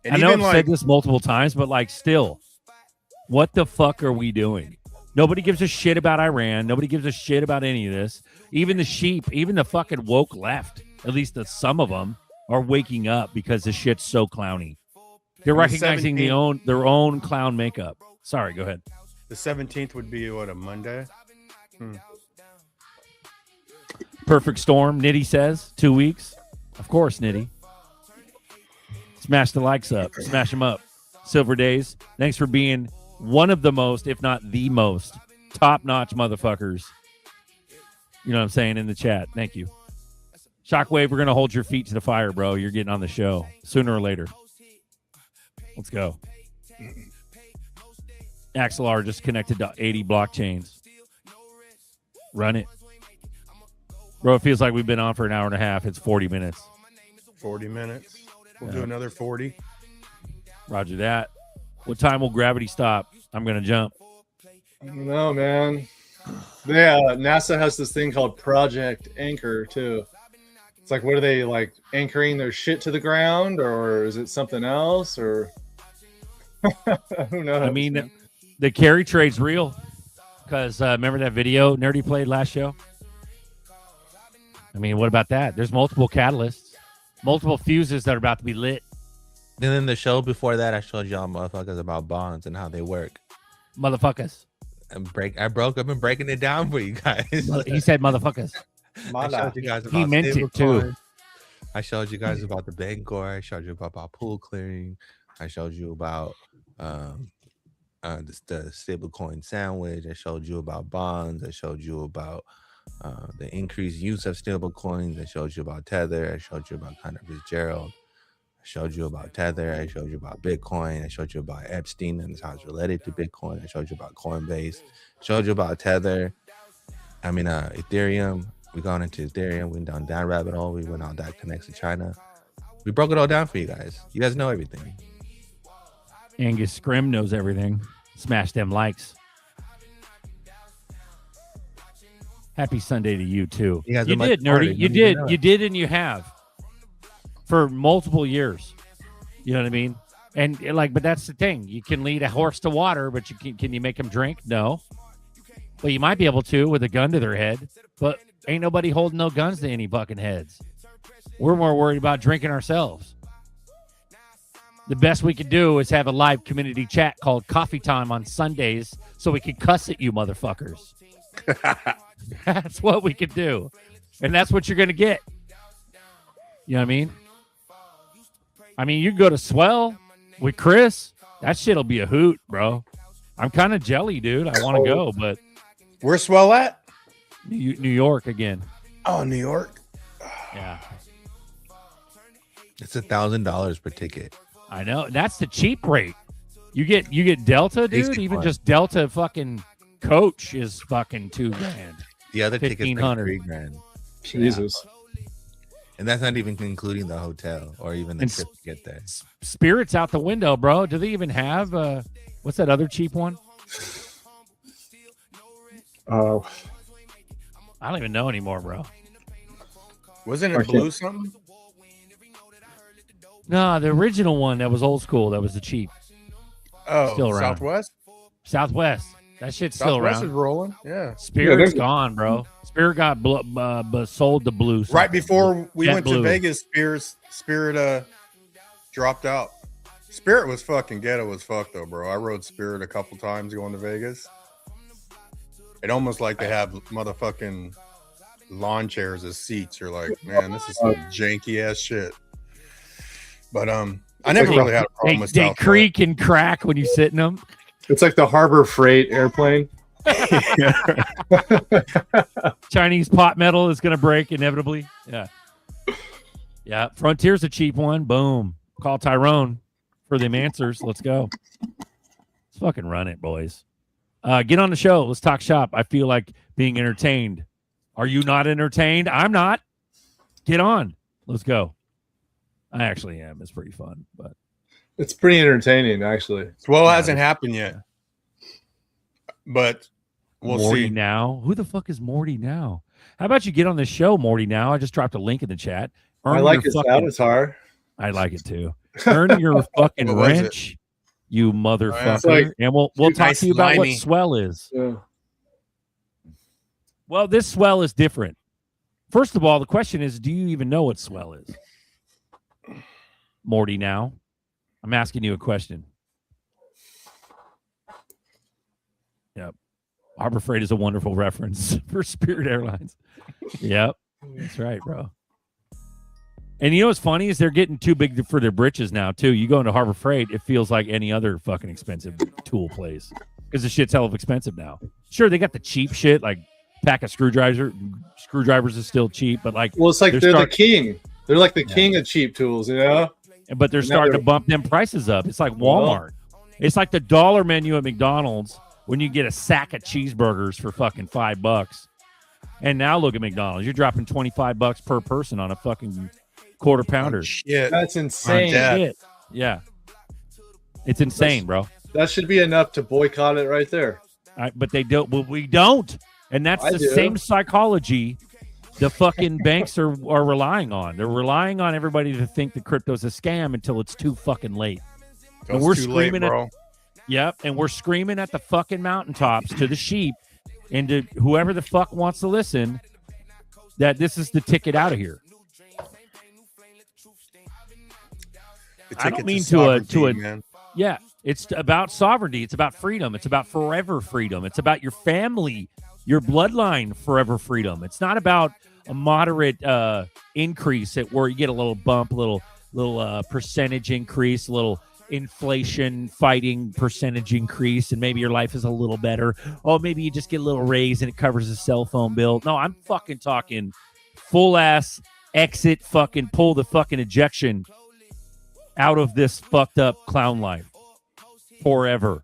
and I know even I've like said this multiple times, but like, still, what the fuck are we doing? Nobody gives a shit about Iran. Nobody gives a shit about any of this. Even the sheep, even the fucking woke left, at least some of them, are waking up because this shit's so clowny. They're The recognizing 17th their own clown makeup. Sorry, go ahead. The 17th would be what, a Monday? Perfect storm. Nitty says 2 weeks. Of course, Nitty. Smash the likes up. Smash them up. Silver Days. Thanks for being one of the most, if not the most, top-notch motherfuckers. You know what I'm saying in the chat. Thank you. Shockwave, we're going to hold your feet to the fire, bro. You're getting on the show sooner or later. Let's go. Axelar just connected to 80 blockchains. Run it. Bro, it feels like we've been on for an hour and a half. It's 40 minutes. 40 minutes. We'll do another 40. Roger that. What time will gravity stop? I'm going to jump. No, man. Yeah, NASA has this thing called Project Anchor, too. It's like, what are they, like, anchoring their shit to the ground? Or is it something else? Or who knows? I mean, the carry trade's real. Because remember that video Nerdy played last show? I mean, what about that? There's multiple catalysts, multiple fuses that are about to be lit. And then the show before that, I showed y'all motherfuckers about bonds and how they work. Motherfuckers. I've been breaking it down for you guys. He said motherfuckers. I showed you guys about He meant it too. I showed you guys about the Bangor. I showed you about pool clearing. I showed you about the stablecoin sandwich. I showed you about bonds. I showed you about the increased use of stablecoins. I showed you about Tether. I showed you about Connor Fitzgerald. I showed you about Tether. I showed you about Bitcoin. I showed you about Epstein and how it's related to Bitcoin. I showed you about Coinbase. I showed you about Tether. I mean, Ethereum. We gone into Ethereum. We went down that rabbit hole. We went on that connects to China. We broke it all down for you guys. You guys know everything. Angus Scrim knows everything. Smash them likes. Happy Sunday to you too. You guys You are much did, smarter. Nerdy. You You don't even did. know You it. did, and you have for multiple years. You know what I mean? And like, but that's the thing. You can lead a horse to water, but can you make him drink? No. But you might be able to with a gun to their head. But ain't nobody holding no guns to any fucking heads. We're more worried about drinking ourselves. The best we could do is have a live community chat called Coffee Time on Sundays so we can cuss at you motherfuckers. That's what we could do. And that's what you're going to get. You know what I mean? I mean, you go to Swell with Chris. That shit'll be a hoot, bro. I'm kind of jelly, dude. I want to go, but Where's Swell at? New York again. Oh, New York. Yeah. It's $1,000 per ticket. I know. That's the cheap rate. You get Delta, dude. Basic Even one. just Delta fucking coach is fucking $2,000. The other ticket's like $1,500. $3,000. Jesus. And that's not even including the hotel or even the And trip to get there. Spirit's out the window, bro. Do they even have what's that other cheap one? Oh, I don't even know anymore, bro. Wasn't it blue something? No, the original one that was old school. That was the cheap. Oh, Still around. Southwest? Southwest. That shit's still Southwest around. is rolling. Yeah. Spirit's gone, bro. Spirit got sold to blue. Right before we Jet went blue. to Vegas, Spirit dropped out. Spirit was fucking ghetto as fuck though, bro. I rode Spirit a couple times going to Vegas. It almost like they have motherfucking lawn chairs as seats. You're like, man, this is some janky ass shit. But I never really had a problem with They Southwest. creak and crack when you sit in them. it's like the Harbor Freight airplane. Chinese pot metal is going to break inevitably. Yeah. Yeah. Frontier's a cheap one. Boom. Call Tyrone for them answers. Let's go. Let's fucking run it, boys. Get on the show. Let's talk shop. I feel like being entertained. Are you not entertained? I'm not. Get on. Let's go. I actually am. It's pretty fun, but It's pretty entertaining, actually. Swell hasn't happened yet. But we'll Morty see. Now. Who the fuck is Morty Now? How about you get on the show, Morty Now? I just dropped a link in the chat. I Earn like your his fucking- avatar. I like it too. Earn your fucking What was it? wrench, you motherfucker. It's like- and we'll talk nice to you about slimy. what swell is. Yeah. Well, this swell is different. First of all, the question is, do you even know what swell is? Morty Now. I'm asking you a question. Yep. Harbor Freight is a wonderful reference for Spirit Airlines. Yep. That's right, bro. And you know what's funny is they're getting too big for their britches now, too. You go into Harbor Freight, it feels like any other fucking expensive tool place because the shit's hell of expensive now. Sure, they got the cheap shit, like pack of screwdrivers is still cheap, but like, well, it's like they're the king. They're like the king of cheap tools, you know? But they're starting to bump them prices up. It's like Walmart. It's like the dollar menu at McDonald's when you get a sack of cheeseburgers for fucking $5. And now look at McDonald's. You're dropping $25 per person on a fucking quarter pounder. Shit. That's insane. Shit. Yeah. It's insane, bro. That should be enough to boycott it right there. But they don't. Well, we don't. And that's the same psychology the fucking banks are relying on. They're relying on everybody to think that crypto's a scam until it's too fucking late. And we're screaming bro. Yep, and we're screaming at the fucking mountaintops to the sheep and to whoever the fuck wants to listen that this is the ticket out of here. I don't mean to a man. Yeah, it's about sovereignty. It's about freedom. It's about forever freedom. It's about your family, your bloodline, forever freedom. It's not about a moderate increase at where you get a little bump, little percentage increase, a little inflation fighting percentage increase, and maybe your life is a little better. Oh, maybe you just get a little raise and it covers a cell phone bill. No, I'm fucking talking full ass exit, fucking pull the fucking ejection out of this fucked up clown life forever.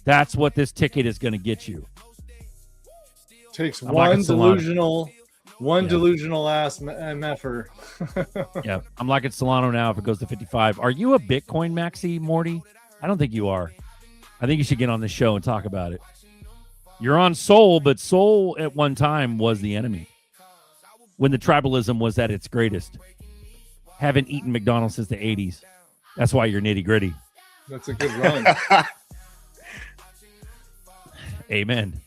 That's what this ticket is going to get you. Takes I'm like delusional ass meffer. Yeah, I'm like at Solano now if it goes to 55. Are you a Bitcoin maxi, Morty? I don't think you are. I think you should get on this show and talk about it. You're on Sol, but Sol at one time was the enemy when the tribalism was at its greatest. Haven't eaten McDonald's since the 80s. That's why you're nitty gritty. That's a good run. Amen.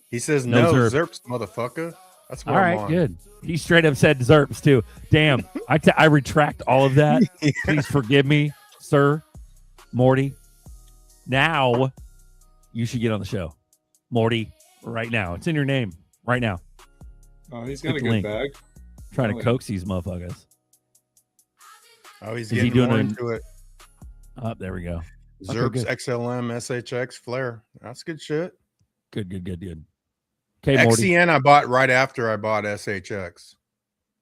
He says No no, Zerp. Zerps, motherfucker. That's what All I'm right, on. good. He straight up said Zerps too. Damn, I retract all of that. Yeah. Please forgive me, sir, Morty. Now you should get on the show, Morty. Right now, it's in your name. Right now. Oh, he's got a Click the good link. bag. Trying to coax these motherfuckers. Oh, he's Is he getting doing more a- into it. Oh, there we go. Okay, Zerps, good. XLM, SHX, Flare. That's good shit. Good. Okay, Morty. XCN I bought right after I bought SHX.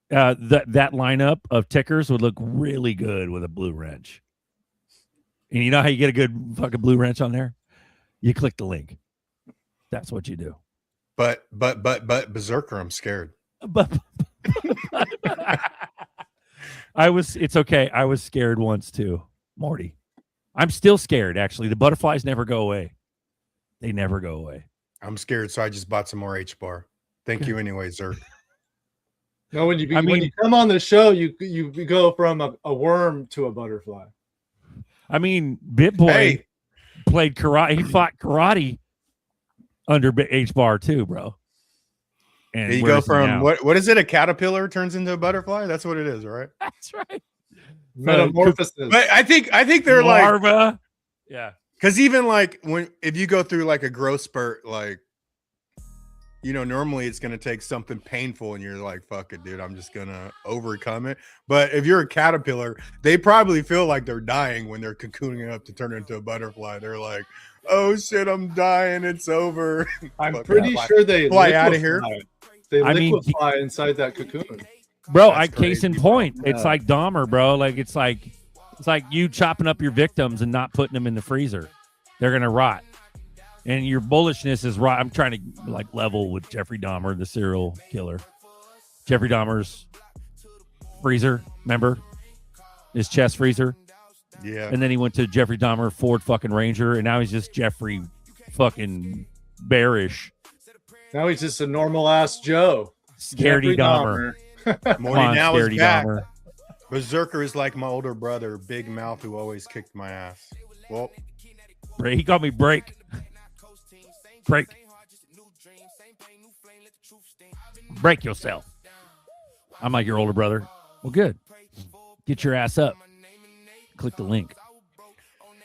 That lineup of tickers would look really good with a blue wrench. And you know how you get a good fucking blue wrench on there? You click the link. That's what you do. But Berserker, I'm scared. But it's okay. I was scared once too, Morty. I'm still scared, actually. The butterflies never go away. They never go away. I'm scared, so I just bought some more H-bar. Thank you anyway, Zerk. No, when you come on the show, you go from a worm to a butterfly. I mean, BitBoy played karate. He fought karate under H-bar too, bro. And you where go is he from now? what is it? A caterpillar turns into a butterfly? That's what it is, right? That's right. Metamorphosis. But I think they're larva. Yeah. Because even like if you go through like a growth spurt, like normally it's gonna take something painful, and you're like, "Fuck it, dude, I'm just gonna overcome it." But if you're a caterpillar, they probably feel like they're dying when they're cocooning up to turn into a butterfly. They're like, "Oh shit, I'm dying. It's over." I'm pretty sure they fly out of here. They I mean, liquefy inside that cocoon. Bro, That's case in crazy. point, Yeah. it's like Dahmer, bro. Like it's like you chopping up your victims and not putting them in the freezer. They're gonna rot. And your bullishness is right. I'm trying to like level with Jeffrey Dahmer, the serial killer. Jeffrey Dahmer's freezer, remember? His chest freezer. Yeah. And then he went to Jeffrey Dahmer Ford fucking Ranger, and now he's just Jeffrey fucking bearish. Now he's just a normal ass Joe. Scaredy Jeffrey Dahmer. Morty on, now is Scaredy back. Dahmer. Berserker is like my older brother, Big Mouth, who always kicked my ass. Well, He called me Break. Break. Break yourself. I'm like your older brother. Well, good. Get your ass up. Click the link.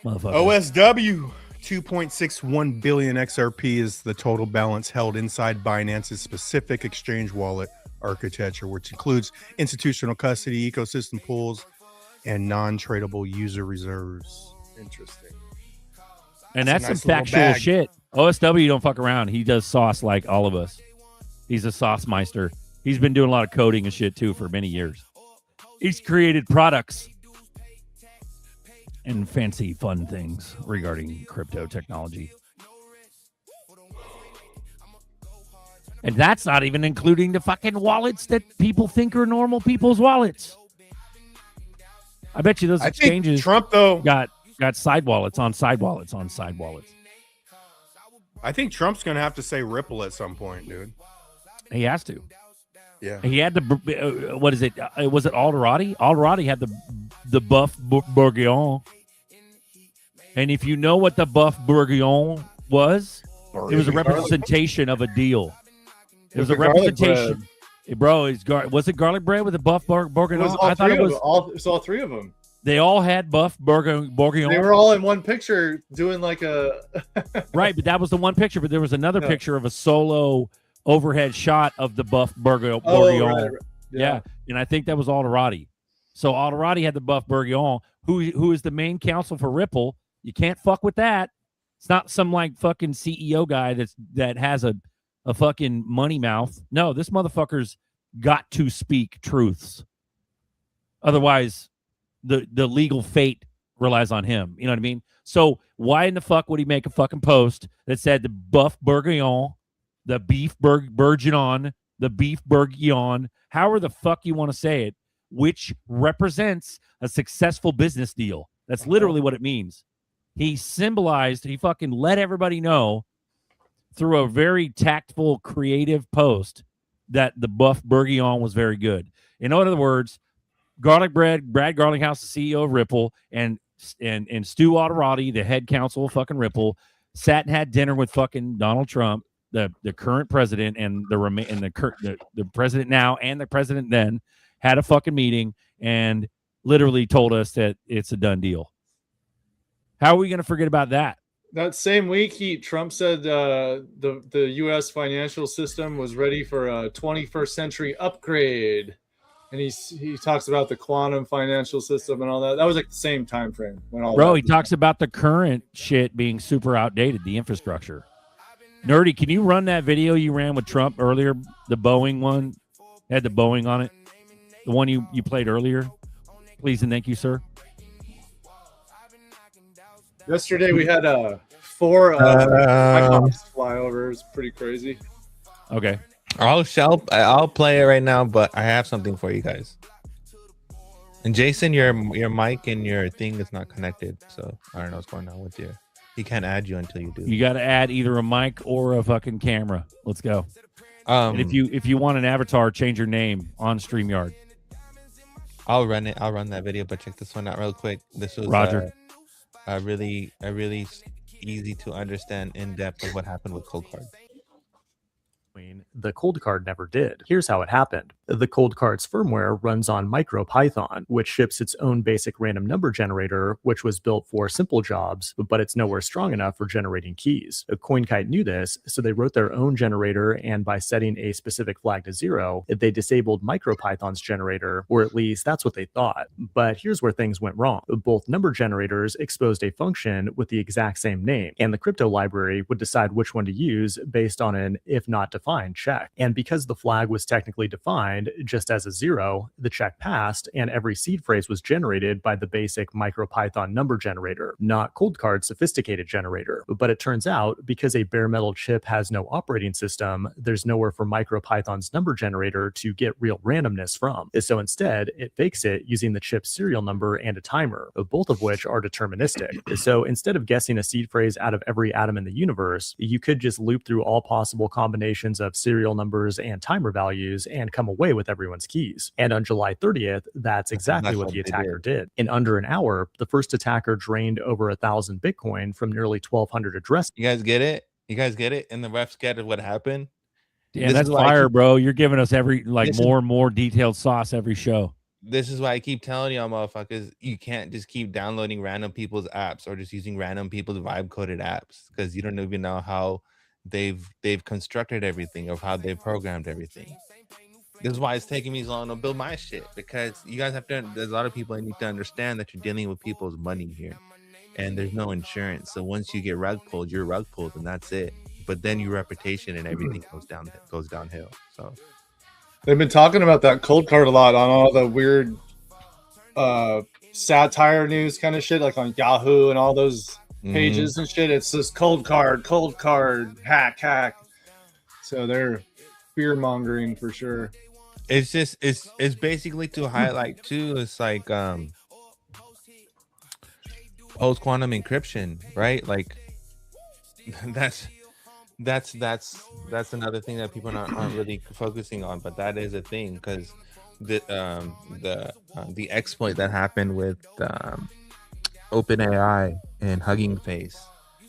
Motherfucker. OSW 2.61 billion XRP is the total balance held inside Binance's specific exchange wallet architecture, which includes institutional custody, ecosystem pools, and non-tradable user reserves. Interesting. And That's that's a nice some little factual bag. shit. OSW don't fuck around. He does sauce like all of us. He's a sauce meister. He's been doing a lot of coding and shit too for many years. He's created products and fancy fun things regarding crypto technology. And that's not even including the fucking wallets that people think are normal people's wallets. I bet you those I think exchanges Trump, though, got side wallets on side wallets on side wallets. I think Trump's going to have to say Ripple at some point, dude. He has to. Yeah. He had the what is it? Was it Alderati? Alderati had the buff bourguignon. And if you know what the buff bourguignon was, it was a representation of a deal. It was a representation. Bro, was it garlic bread with a buff bourguignon? I thought it was all three of them. They all had buff bourguignon. They were all in one picture doing like a right, but that was the one picture. But there was another picture of a solo overhead shot of the buff bourguignon. Right. Yeah, and I think that was Alderati. So Alderati had the buff bourguignon. Who is the main counsel for Ripple? You can't fuck with that. It's not some like fucking CEO guy that has a fucking money mouth. No, this motherfucker's got to speak truths. Otherwise, the legal fate relies on him. You know what I mean? So why in the fuck would he make a fucking post that said the buff bourguignon, the beef bourguignon, the beef bourguignon, however the fuck you want to say it, which represents a successful business deal. That's literally what it means. He fucking let everybody know through a very tactful, creative post that the buff bourguignon was very good. In other words, garlic bread, Brad Garlinghouse, the CEO of Ripple, and Stu Alderati, the head counsel of fucking Ripple, sat and had dinner with fucking Donald Trump, the current president, and the president now and the president then, had a fucking meeting and literally told us that it's a done deal. How are we going to forget about that? That same week, Trump said the U.S. financial system was ready for a 21st century upgrade, and he talks about the quantum financial system and all that. That was like the same time frame when all. Bro, he talks about the current shit being super outdated, the infrastructure. Nerdy, can you run that video you ran with Trump earlier? The Boeing one had the Boeing on it. The one you played earlier. Please and thank you, sir. Yesterday we had 4 flyovers. Pretty crazy. Okay. I'll play it right now, but I have something for you guys. And Jason, your mic and your thing is not connected, so I don't know what's going on with you. He can't add you until you do. You got to add either a mic or a fucking camera. Let's go. And if you want an avatar, change your name on StreamYard. I'll run it. I'll run that video, but check this one out real quick. This was Roger. A really easy to understand in depth of what happened with Cold Card. The Cold Card never did. Here's how it happened. The Cold Card's firmware runs on MicroPython, which ships its own basic random number generator, which was built for simple jobs, but it's nowhere strong enough for generating keys. CoinKite knew this, so they wrote their own generator, and by setting a specific flag to 0, they disabled MicroPython's generator, or at least that's what they thought. But here's where things went wrong. Both number generators exposed a function with the exact same name, and the crypto library would decide which one to use based on an if not defined check. And because the flag was technically defined just as a 0, the check passed, and every seed phrase was generated by the basic MicroPython number generator, not Cold Card's sophisticated generator. But it turns out, because a bare metal chip has no operating system, there's nowhere for MicroPython's number generator to get real randomness from. So instead, it fakes it using the chip's serial number and a timer, both of which are deterministic. So instead of guessing a seed phrase out of every atom in the universe, you could just loop through all possible combinations of serial numbers and timer values and come away with everyone's keys. And on July 30th, that's exactly what the attacker did. In under an hour, the first attacker drained over 1,000 Bitcoin from nearly 1,200 addresses. You guys get it? You guys get it? And the refs get it what happened? Yeah, that's fire, bro. You're giving us more and more detailed sauce every show. This is why I keep telling y'all motherfuckers, you can't just keep downloading random people's apps or just using random people's vibe coded apps, because you don't even know how they've constructed everything, or how they've programmed everything. This is why it's taking me so long to build my shit, because you guys have to, there's a lot of people that need to understand that you're dealing with people's money here, and there's no insurance. So once you get rug pulled, you're rug pulled, and that's it. But then your reputation and everything goes downhill. So They've been talking about that cold card a lot on all the weird satire news kind of shit, like on Yahoo and all those pages and shit. It's just cold card, hack. So they're fear mongering for sure. it's just it's basically to highlight too. It's like post quantum encryption, right? Like that's another thing that people aren't really focusing on, but that is a thing, because the exploit that happened with OpenAI and Hugging Face.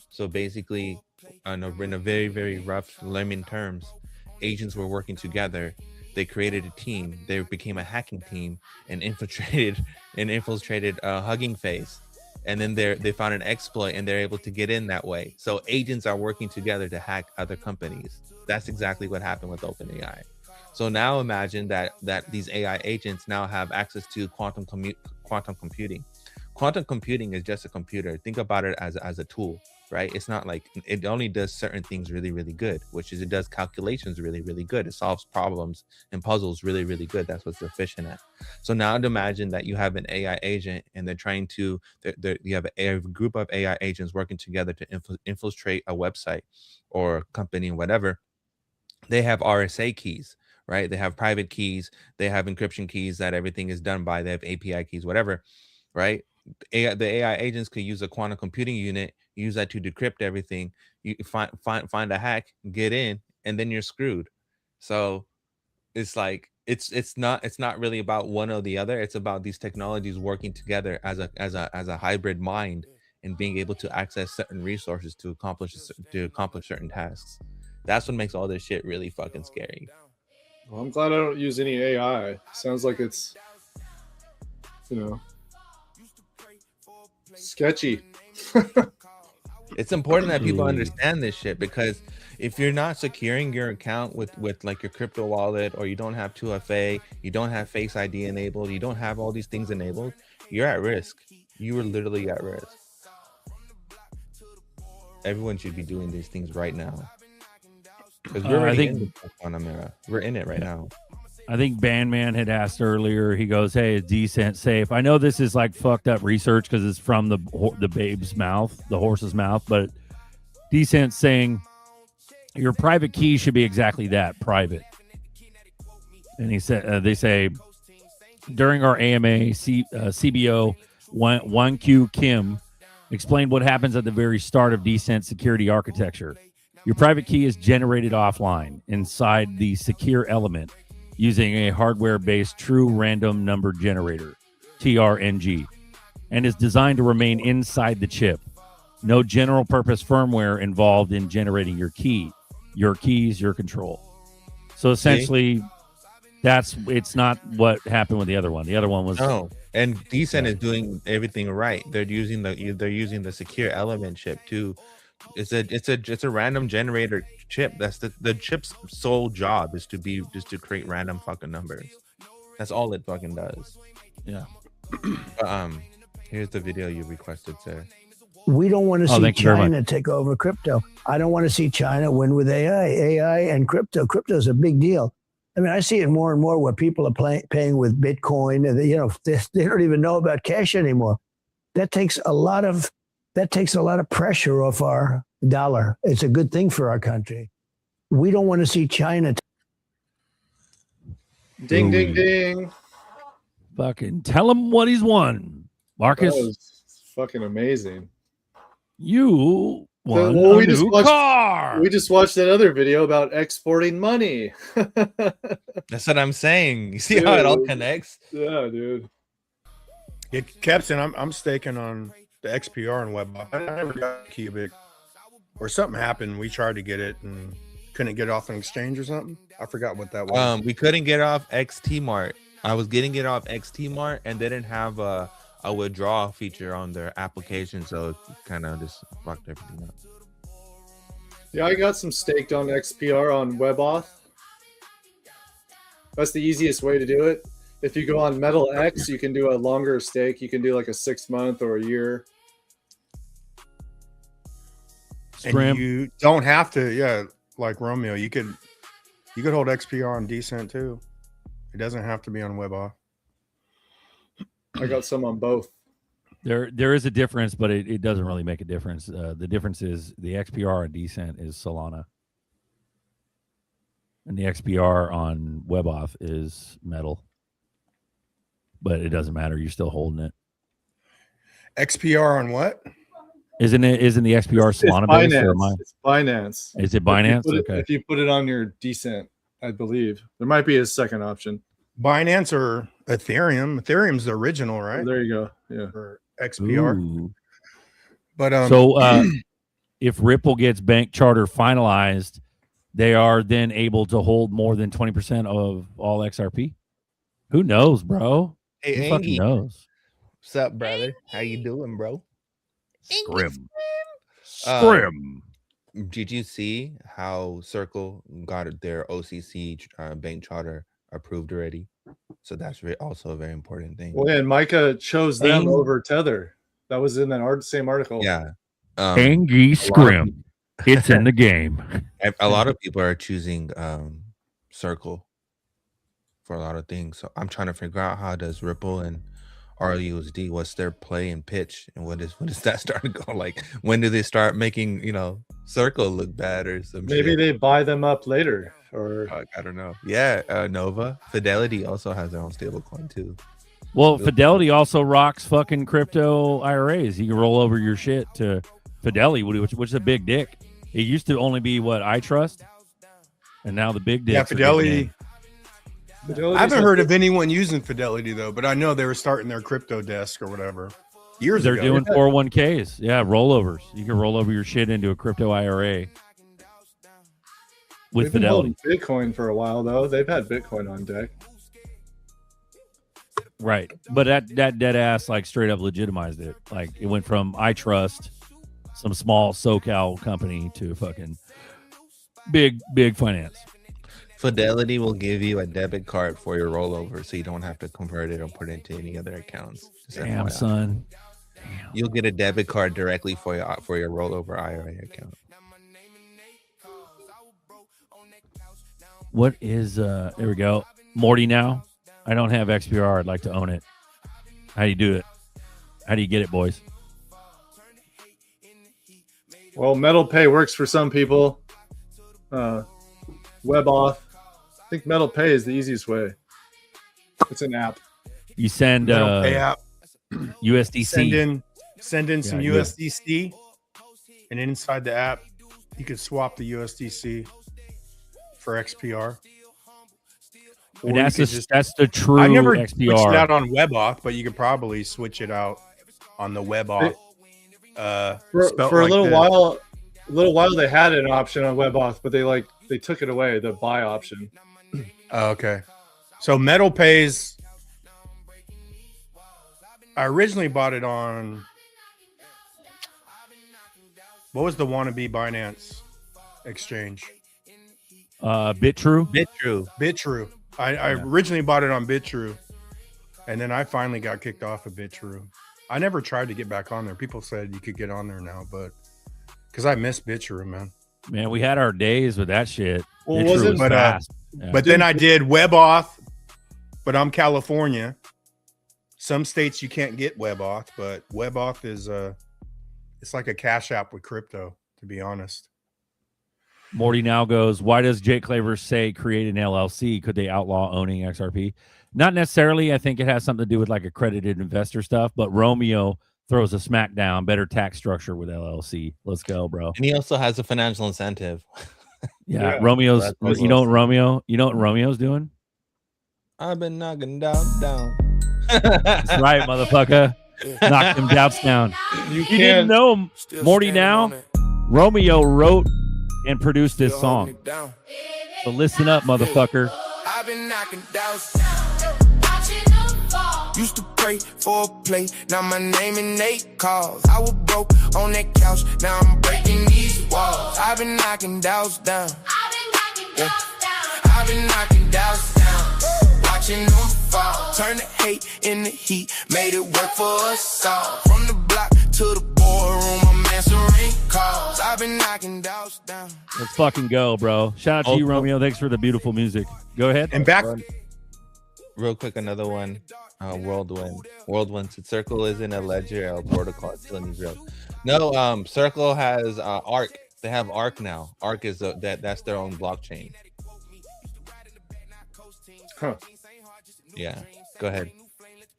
So basically, in a very, very rough layman terms, agents were working together. They created a team. They became a hacking team and infiltrated Hugging Face. And then they found an exploit, and they're able to get in that way. So agents are working together to hack other companies. That's exactly what happened with OpenAI. So now imagine that these AI agents now have access to quantum computing. Quantum computing is just a computer. Think about it as a tool, right? It's not like it only does certain things really, really good, which is it does calculations really, really good. It solves problems and puzzles really, really good. That's what it's efficient at. So now imagine that you have an AI agent, and they're trying to, you have a group of AI agents working together to infiltrate a website or company, whatever. They have RSA keys, right? They have private keys. They have encryption keys that everything is done by. They have API keys, whatever, right? The AI agents could use a quantum computing unit, use that to decrypt everything. You find a hack, get in, and then you're screwed. So it's like it's not really about one or the other. It's about these technologies working together as a hybrid mind, and being able to access certain resources to accomplish certain tasks. That's what makes all this shit really fucking scary. Well, I'm glad I don't use any AI. Sounds like it's, sketchy. It's important that people understand this shit, because if you're not securing your account with like your crypto wallet, or you don't have 2FA, you don't have Face ID enabled, you don't have all these things enabled, you're at risk. You are literally at risk. Everyone should be doing these things right now, because we're already in the quantum era. We're in it right now. I think Bandman had asked earlier. He goes, "Hey, is Decent safe?" I know this is like fucked up research because it's from the babe's mouth, the horse's mouth, but Decent saying your private key should be exactly that, private. And he said, they say during our AMA, CBO 1Q Kim explained what happens at the very start of Decent security architecture. Your private key is generated offline inside the secure element, using a hardware-based true random number generator, TRNG, and is designed to remain inside the chip. No general-purpose firmware involved in generating your key. Your keys, your control. So essentially, it's not what happened with the other one. The other one was and Decent is doing everything right. They're using the secure element chip too. It's a random generator chip. That's the chip's sole job is to create random fucking numbers. That's all it fucking does. Yeah. Here's the video you requested, sir. We don't want to see China take over crypto. I don't want to see China win with AI and crypto. Crypto is a big deal. I mean, I see it more and more where people are paying with Bitcoin, and they don't even know about cash anymore. That takes a lot of pressure off our dollar. It's a good thing for our country. We don't want to see China. Ding, ding, ding. Fucking tell him what he's won, Marcus. That was fucking amazing. You won a new car. We just watched that other video about exporting money. That's what I'm saying. You see how it all connects? Yeah, dude. Yeah, Captain, I'm staking on the XPR and web. I never got Cubic, or something happened. We tried to get it and couldn't get it off an exchange or something. I forgot what that was. We couldn't get off XT Mart. I was getting it off XT Mart, and they didn't have a withdrawal feature on their application, so it kind of just fucked everything up. Yeah, I got some staked on XPR on WebAuth. That's the easiest way to do it. If you go on Metal X, you can do a longer stake. You can do like a 6 month or a year. And you don't have to, like Romeo. You could hold XPR on Decent too. It doesn't have to be on WebAuth. I got some on both. There is a difference, but it doesn't really make a difference. The difference is the XPR on Decent is Solana, and the XPR on WebAuth is Metal. But it doesn't matter. You're still holding it. XPR on what? Isn't the XPR Solana based? It's Binance. Is it Binance? If you put it on your Decent, I believe there might be a second option. Binance or Ethereum. Ethereum's the original, right? There you go. Yeah. For XPR. Ooh. But so if Ripple gets bank charter finalized, they are then able to hold more than 20% of all XRP. Who knows, bro? Hey, Who fucking knows? What's up, brother? How you doing, bro? Scrim. Did you see how Circle got their OCC bank charter approved already? So that's also a very important thing. Well, and Micah chose them over Tether. That was in that same article. Yeah. Angie Scrim. It's in the game. A lot of people are choosing Circle for a lot of things. So I'm trying to figure out how does Ripple and RUSD, what's their play and pitch, and when does that start to go? Like, when do they start making Circle look bad or some maybe shit? they buy them up later, or I don't know. Yeah, Nova Fidelity also has their own stable coin too. Well, Fidelity also rocks fucking crypto IRAs. You can roll over your shit to Fidelity, which is a big dick. It used to only be what I trust, and now the big dick. Yeah, Fidelity. I haven't heard of anyone using Fidelity though, but I know they were starting their crypto desk or whatever years They're ago. doing 401ks. Yeah, rollovers. You can roll over your shit into a crypto IRA with They've been Fidelity. holding Bitcoin for a while though. They've had Bitcoin on deck. Right. But that dead ass like straight up legitimized it. Like it went from I trust some small SoCal company to fucking big finance. Fidelity will give you a debit card for your rollover, so you don't have to convert it or put it into any other accounts. Just Damn, FYI. son. You'll get a debit card directly for your rollover IRA account. What is there we go. Morty now. I don't have XPR. I'd like to own it. How do you do it? How do you get it, boys? Well, Metal Pay works for some people. WebAuth. I think Metal Pay is the easiest way. It's an app. You send Metal Pay app. USDC. Send in some USDC, and inside the app, you can swap the USDC for XPR. And that's the true I never XPR. switched it out on WebAuth, but you could probably switch it out on the WebAuth. For a little while, they had an option on WebAuth, but they took it away, the buy option. Oh, okay. So Metal Pays. I originally bought it on. What was the wannabe Binance exchange? BitTrue. BitTrue. I originally bought it on BitTrue, and then I finally got kicked off of BitTrue. I never tried to get back on there. People said you could get on there now, but because I miss BitTrue, man. Man, we had our days with that shit. Well, BitTrue wasn't was but fast. but then I did WebAuth, but I'm California. Some states you can't get WebAuth, but WebAuth is it's like a cash app with crypto, to be honest. Morty now goes, why does Jake Claver say create an LLC? Could they outlaw owning XRP? Not necessarily. I think it has something to do with like accredited investor stuff, but Romeo throws a smackdown, better tax structure with LLC. Let's go, bro. And he also has a financial incentive. Yeah, Romeo's, you know what Romeo's doing? I've been knocking down. That's right, motherfucker. Knock them doubts down. You didn't know Morty now? Romeo wrote and produced this song. So listen up, motherfucker. I've been knocking down. Used to pray for a plate, now my name in 8 calls. I was broke on that couch, now I'm breaking these walls. I've been knocking doubts down. I've been knocking doubts down. Watching them fall. Turn the hate into heat, made it work for us all. From the block to the boardroom, I'm answering calls. I've been knocking doubts down. Let's fucking go, bro. Shout out to you, Romeo. Thanks for the beautiful music. Go ahead. And back real quick, another one. Whirlwind. Circle isn't a ledger or protocol. It still needs real. No, Circle has Arc. They have Arc now. Arc is that's their own blockchain. Huh. Yeah. Go ahead.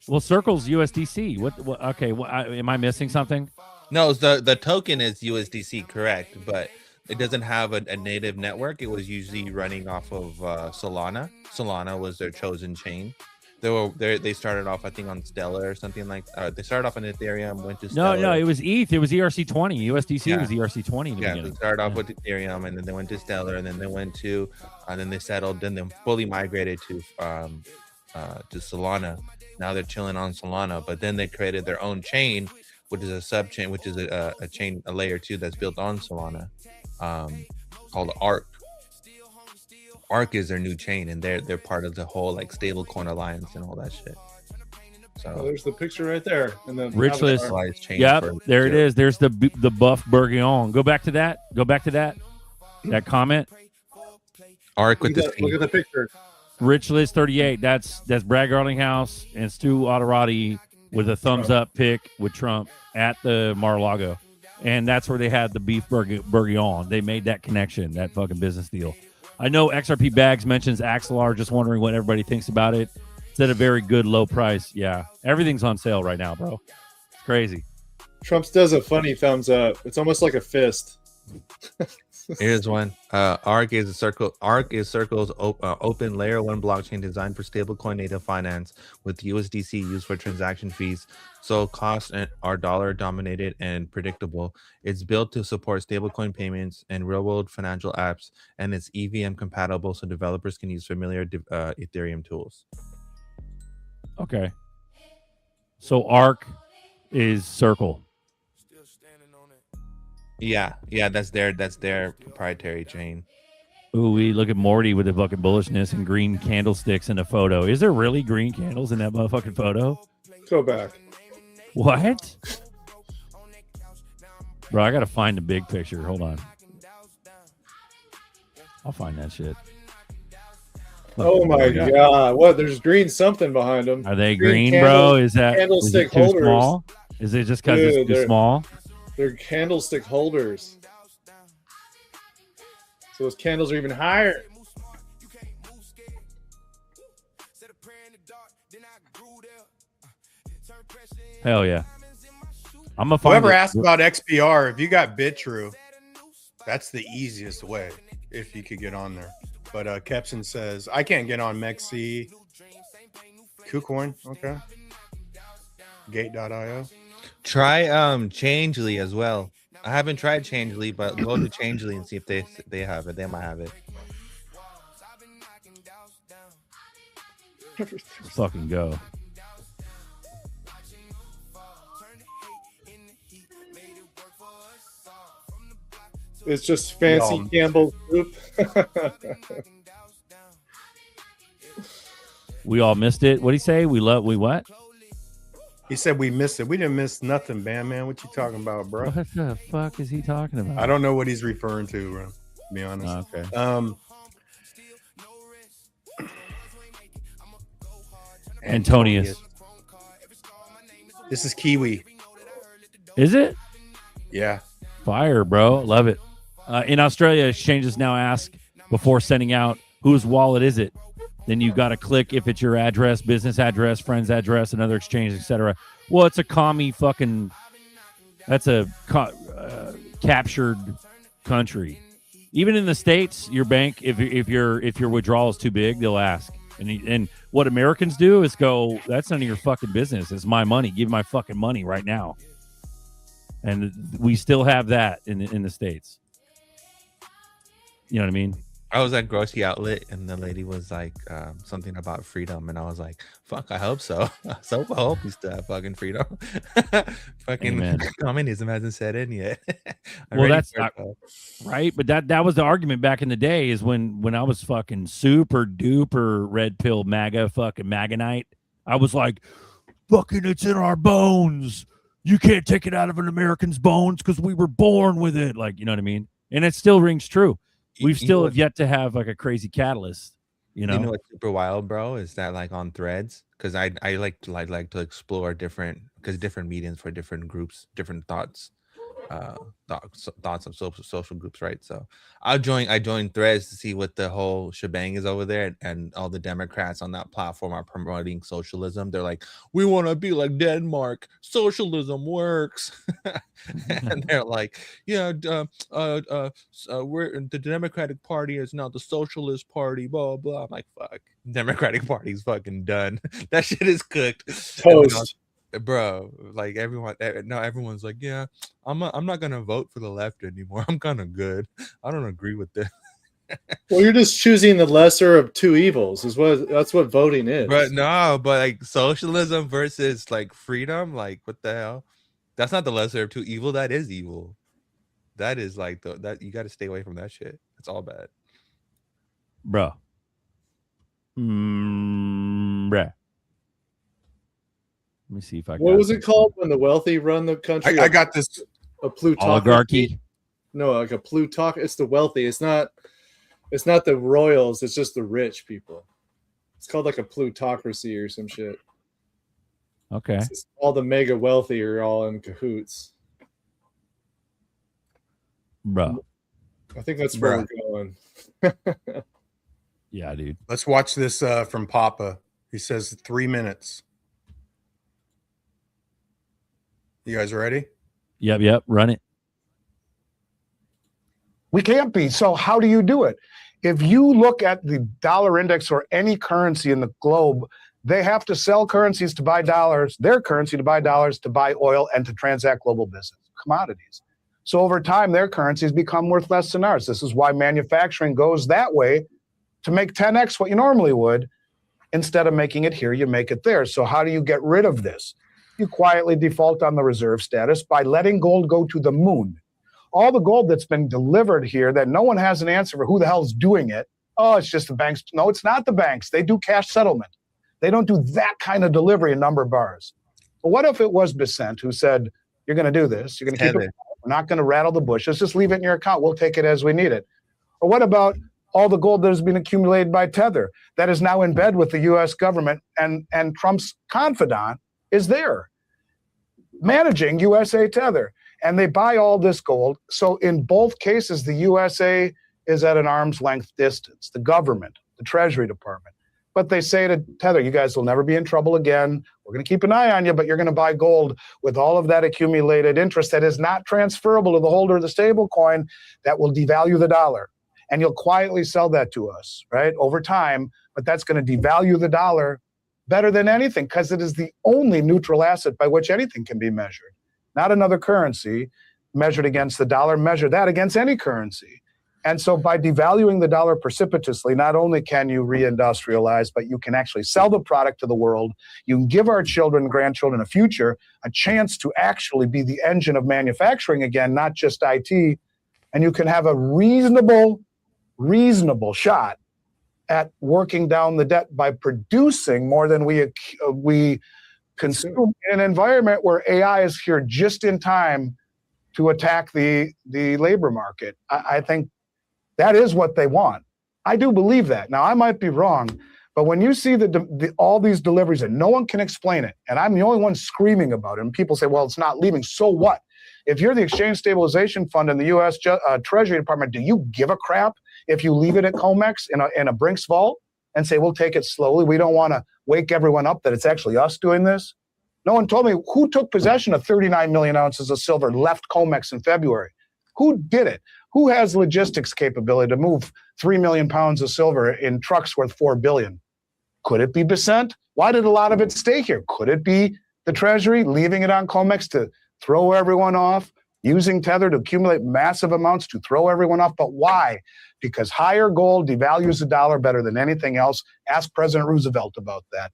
Well, Circle's USDC. What okay, am I missing something? No, the token is USDC, correct, but it doesn't have a native network. It was usually running off of Solana. Solana was their chosen chain. They started off, I think, on Stellar or something like. They started off on Ethereum, went to Stellar. No, it was ETH. It was ERC20. USDC was ERC20. They started off with Ethereum, and then they went to Stellar, and then they went to, and then they settled, then they fully migrated to Solana. Now they're chilling on Solana, but then they created their own chain, which is a sub chain, which is a chain, a layer 2 that's built on Solana, called Arc. Arc is their new chain, and they're part of the whole like stablecoin alliance and all that shit. So there's the picture right there, and then Rich list. Yep, there it is. There's the buff bourguignon. Go back to that. That comment. Arc with the look at the picture. Rich list 38. That's Brad Garlinghouse and Stu Otterati with a thumbs up pic with Trump at the Mar-a-Lago, and that's where they had the beef bourguignon. They made that connection, that fucking business deal. I know XRP Bags mentions Axelar, just wondering what everybody thinks about it. It's at a very good low price. Yeah, everything's on sale right now, bro. It's crazy. Trump's does a funny thumbs up. It's almost like a fist. Here's one. Arc is Circle's open layer 1 blockchain designed for stablecoin native finance with USDC used for transaction fees. So costs are dollar dominated and predictable. It's built to support stablecoin payments and real world financial apps, and it's EVM compatible so developers can use familiar Ethereum tools. Okay. So Arc is Circle. Yeah, that's their proprietary chain. Ooh, we look at Morty with the fucking bullishness and green candlesticks in the photo. Is there really green candles in that motherfucking photo? Go back. What? Bro, I gotta find the big picture. Hold on. I'll find that shit. Oh my god! What? There's green something behind them. Are they green, bro? Is that candlestick too holders? Small? Is it just because it's too small? They're candlestick holders. So those candles are even higher. Hell yeah. I'm gonna find Whoever asked about XBR, if you got BitTrue, that's the easiest way if you could get on there. But Kepson says I can't get on Mexi. KuCoin, okay. Gate.io. Try Changely as well. I haven't tried Changely, but go to Changely and see if they have it. They might have it. Let's fucking go. It's just fancy Campbell soup. We all missed it. What'd he say? We what? He said we missed it. We didn't miss nothing, man. What you talking about, bro? What the fuck is he talking about? I don't know what he's referring to, bro, to be honest. Okay. Antonius. This is Kiwi. Is it? Yeah. Fire, bro. Love it. In Australia, exchanges now ask before sending out whose wallet is it. Then you got to click if it's your address, business address, friend's address, another exchange, etc. Well, it's a commie fucking. That's a captured country. Even in the States, your bank, if your withdrawal is too big, they'll ask. And what Americans do is go, that's none of your fucking business. It's my money. Give me my fucking money right now. And we still have that in the States. You know what I mean? I was at grocery outlet and the lady was like something about freedom, and I was like, "Fuck, I hope so. So I hope we still have fucking freedom." Fucking Amen. communism hasn't set in yet. I'm Well, ready that's for it, not though. right, but that was the argument back in the day. Is when I was fucking super duper red pill MAGA fucking MAGAnite. I was like, fucking, it's in our bones. You can't take it out of an American's bones because we were born with it. Like, you know what I mean? And it still rings true. We've still have yet to have like a crazy catalyst. You know what's super wild, bro? Is that like on Threads? Because I like to explore different mediums for different groups, different thoughts of social groups, right? So I joined Threads to see what the whole shebang is over there, and all the Democrats on that platform are promoting socialism. They're like, we want to be like Denmark, socialism works. And they're like, yeah, we're the Democratic Party is now the Socialist Party, blah blah. I'm like, fuck, Democratic Party's fucking done. That shit is cooked. Toast. Bro, like everyone's like, yeah, I'm not gonna vote for the left anymore. I'm kind of good. I don't agree with this. Well, you're just choosing the lesser of two evils. That's what voting is. But no, but like socialism versus like freedom, like what the hell? That's not the lesser of two evil. That is evil. That is like that you got to stay away from that shit. It's all bad, bro. Bruh. Let me see if I. What was it called when the wealthy run the country? I got this. A plutocracy. Oligarchy. No, like a plutocracy. It's the wealthy. It's not the royals. It's just the rich people. It's called like a plutocracy or some shit. Okay. All the mega wealthy are all in cahoots. Bro. I think that's where we're going. Yeah, dude. Let's watch this from Papa. He says 3 minutes. You guys ready? Yep. Run it. We can't be. So how do you do it? If you look at the dollar index or any currency in the globe, they have to sell currencies to buy dollars, their currency to buy dollars, to buy oil, and to transact global business, commodities. So over time, their currencies become worth less than ours. This is why manufacturing goes that way, to make 10x what you normally would. Instead of making it here, you make it there. So how do you get rid of this? You quietly default on the reserve status by letting gold go to the moon. All the gold that's been delivered here that no one has an answer for who the hell's doing it. Oh, it's just the banks. No, it's not the banks. They do cash settlement. They don't do that kind of delivery in number bars. But what if it was Besant who said, you're going to do this. You're going to keep it. We're not going to rattle the bushes. Just leave it in your account. We'll take it as we need it. Or what about all the gold that has been accumulated by Tether that is now in bed with the U.S. government, and Trump's confidant is there managing USA Tether, and they buy all this gold. So in both cases, the USA is at an arm's length distance, the government, the Treasury Department. But they say to Tether, you guys will never be in trouble again. We're going to keep an eye on you, but you're going to buy gold with all of that accumulated interest that is not transferable to the holder of the stable coin that will devalue the dollar. And you'll quietly sell that to us, right, over time. But that's going to devalue the dollar better than anything, because it is the only neutral asset by which anything can be measured. Not another currency measured against the dollar, measure that against any currency. And so by devaluing the dollar precipitously, not only can you reindustrialize, but you can actually sell the product to the world. You can give our children and grandchildren a future, a chance to actually be the engine of manufacturing again, not just IT. And you can have a reasonable shot at working down the debt by producing more than we consume in an environment where AI is here just in time to attack the labor market. I think that is what they want. I do believe that. Now, I might be wrong, but when you see all these deliveries and no one can explain it, and I'm the only one screaming about it, and people say, well, it's not leaving, so what? If you're the Exchange Stabilization Fund and the U.S. Treasury Department, do you give a crap if you leave it at COMEX in a Brinks vault and say, we'll take it slowly? We don't want to wake everyone up that it's actually us doing this. No one told me who took possession of 39 million ounces of silver, left COMEX in February. Who did it? Who has logistics capability to move 3 million pounds of silver in trucks worth $4 billion? Could it be Besant? Why did a lot of it stay here? Could it be the Treasury leaving it on COMEX to throw everyone off? using Tether to accumulate massive amounts to throw everyone off. But why? Because higher gold devalues the dollar better than anything else. Ask President Roosevelt about that.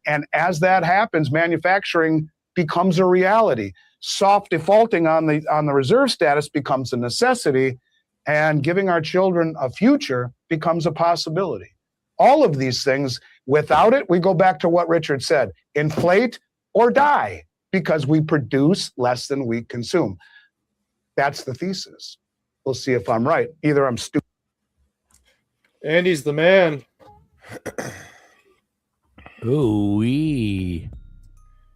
And as that happens, manufacturing becomes a reality. Soft defaulting on the reserve status becomes a necessity, and giving our children a future becomes a possibility. All of these things, without it, we go back to what Richard said, inflate or die, because we produce less than we consume. That's the thesis. We'll see if I'm right. Either I'm stupid. Andy's the man. Ooh wee.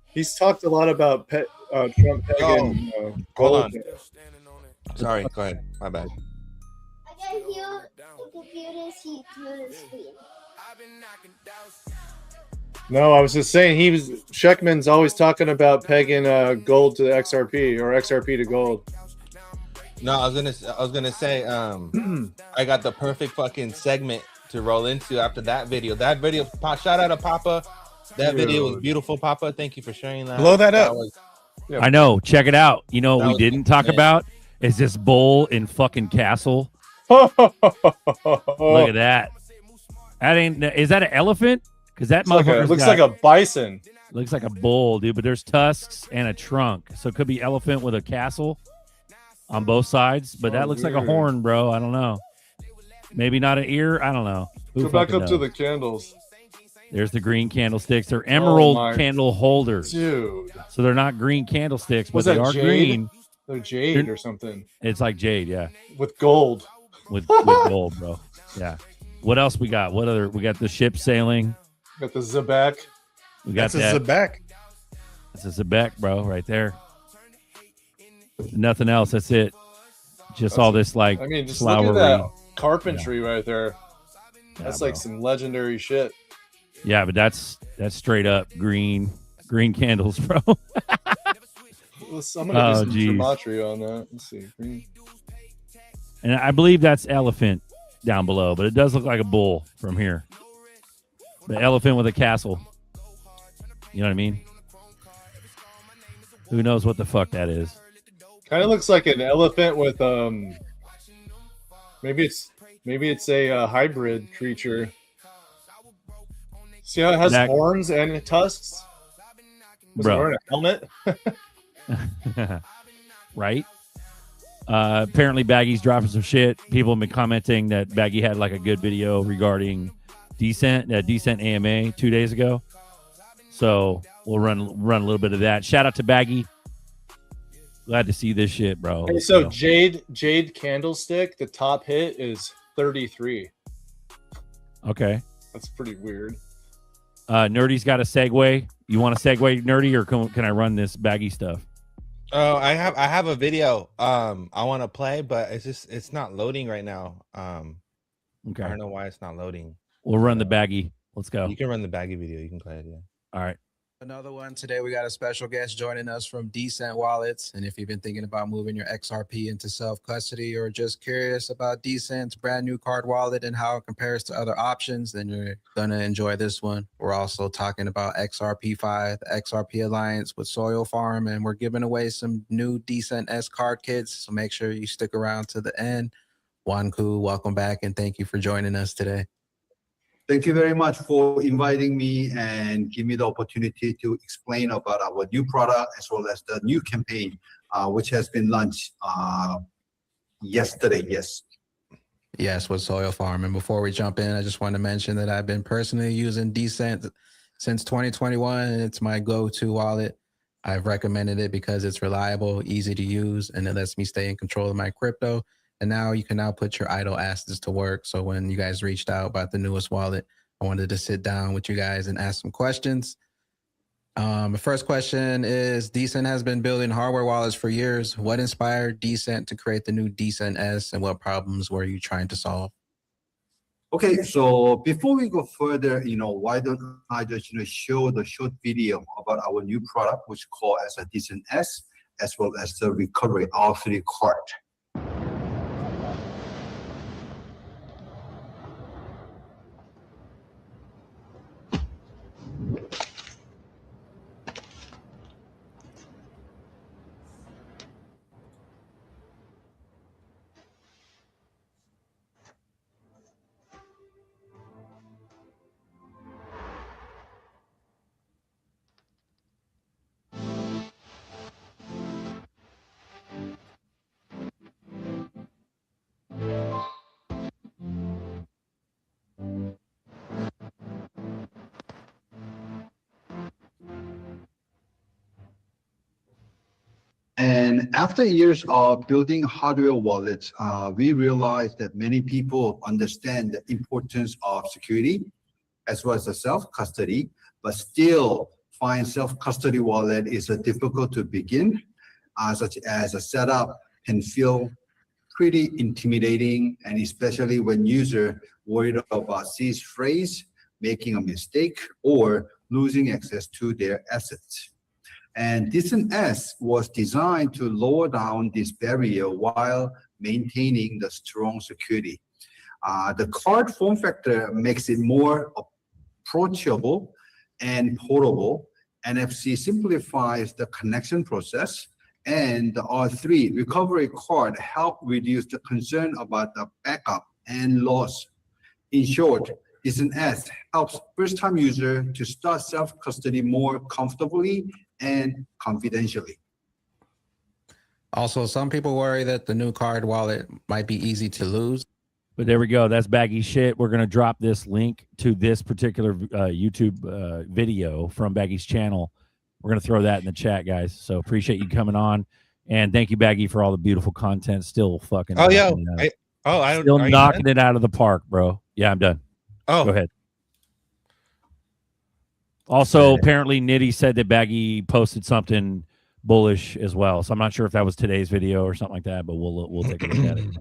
He's talked a lot about Trump pegging. Hold gold. on. Sorry, go ahead. My bad. I can hear the computer see through the screen. No, I was just saying Sheckman's always talking about pegging gold to XRP or XRP to gold. No, I was gonna say I got the perfect fucking segment to roll into after that video. That video, shout out to Papa. That video was beautiful, Papa. Thank you for sharing that. Blow that up. I know. Check it out. You know what we was didn't talk about is this bull in fucking Castle. Look Look at that. That ain't. Is that an elephant? Because that motherfucker looks like a bison. Looks like a bull, dude. But there's tusks and a trunk, so it could be elephant with a castle on both sides. But that looks like a weird. horn, bro. I don't know. Maybe not an ear. I don't know. Who Go back fucking up to knows? the candles. There's the green candlesticks. They're emerald my- candle holders. Dude. So they're not green candlesticks, but Was they that are jade? green. They're jade They're- or something. It's like jade, yeah. With gold. With gold, bro. Yeah. What else we got? What other? We got the ship sailing. Got the Zebek. We got That's a Zebek. That's a Zebek, bro, right there. Nothing else. That's it. Just all this like I mean, just flowery. look at that carpentry right there. Yeah, That's like bro. some legendary shit. Yeah, but that's straight up green candles, bro. I'm gonna do some geez. gematria on that. Let's see. Green. And I believe that's elephant down below, but it does look like a bull from here. The elephant with a castle. You know what I mean? Who knows what the fuck that is? Kind of looks like an elephant with maybe it's a hybrid creature. See how it has That- horns and tusks? Was it Bro. wearing a helmet? Right? Apparently Baggy's dropping some shit. People have been commenting that Baggy had like a good video regarding Decent AMA 2 days ago. So we'll run a little bit of that. Shout out to Baggy. Glad to see this shit, bro. Hey, Let's so go. Jade Candlestick, the top hit is 33. Okay. That's pretty weird. Nerdy's got a segue. You want a segue, Nerdy, or can I run this Baggy stuff? Oh, I have a video I want to play, but it's not loading right now. Okay. I don't know why it's not loading. We'll run the Baggy. Let's go. You can run the Baggy video. You can play it, yeah. All right. Another one today. We got a special guest joining us from Decent Wallets. And if you've been thinking about moving your XRP into self-custody or just curious about Decent's brand new card wallet and how it compares to other options, then you're going to enjoy this one. We're also talking about XRP5, the XRP Alliance with Soil Farm, and we're giving away some new Decent S card kits. So make sure you stick around to the end. Wanku, welcome back, and thank you for joining us today. Thank you very much for inviting me and give me the opportunity to explain about our new product as well as the new campaign, which has been launched yesterday. Yes, with Soil Farm. And before we jump in, I just want to mention that I've been personally using Decent since 2021, and it's my go-to wallet. I've recommended it because it's reliable, easy to use, and it lets me stay in control of my crypto. And now you can now put your idle assets to work. So when you guys reached out about the newest wallet, I wanted to sit down with you guys and ask some questions. The first question is, Decent has been building hardware wallets for years. What inspired Decent to create the new Decent S, and what problems were you trying to solve? Okay, so before we go further, why don't I just show the short video about our new product, which is called as a Decent S, as well as the recovery R3 card. And after years of building hardware wallets, we realized that many people understand the importance of security as well as the self-custody, but still find self-custody wallet is difficult to begin, such as a setup can feel pretty intimidating, and especially when user worried about seized phrase, making a mistake, or losing access to their assets. And DisnS was designed to lower down this barrier while maintaining the strong security. The card form factor makes it more approachable and portable. NFC simplifies the connection process, and the R3 recovery card help reduce the concern about the backup and loss. In short, DisnS helps first-time user to start self-custody more comfortably and confidentially. Also, some people worry that the new card wallet might be easy to lose. But there we go. That's Baggy Shit. We're going to drop this link to this particular YouTube video from Baggy's channel. We're going to throw that in the chat, guys. So appreciate you coming on. And thank you, Baggy, for all the beautiful content. Still fucking Oh, yeah. Still knocking it out of the park, bro. Yeah, I'm done. Oh. Go ahead. Also, apparently, Nitty said that Baggy posted something bullish as well. So I'm not sure if that was today's video or something like that, but we'll take a look at it.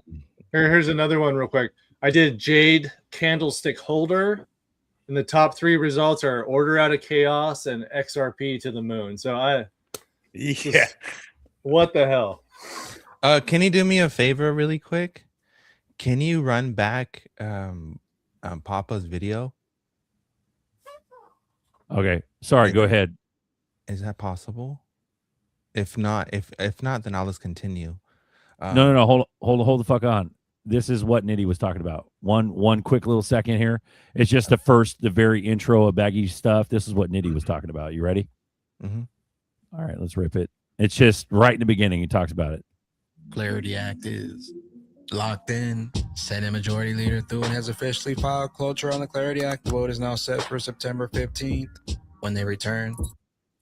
Here's another one real quick. I did Jade Candlestick Holder, and the top 3 results are Order Out of Chaos and XRP to the Moon. So what the hell? Can you do me a favor really quick? Can you run back Papa's video? Okay. Sorry, go ahead. Is that possible? If not, then I'll just continue. No. Hold the fuck on. This is what Nitty was talking about. One quick little second here. It's just the very intro of Baggy stuff. This is what Nitty was talking about. You ready? Mm-hmm. All right, let's rip it. It's just right in the beginning. He talks about it. Clarity Act is locked in. Senate Majority Leader Thune has officially filed cloture on the Clarity Act. The vote is now set for September 15th when they return.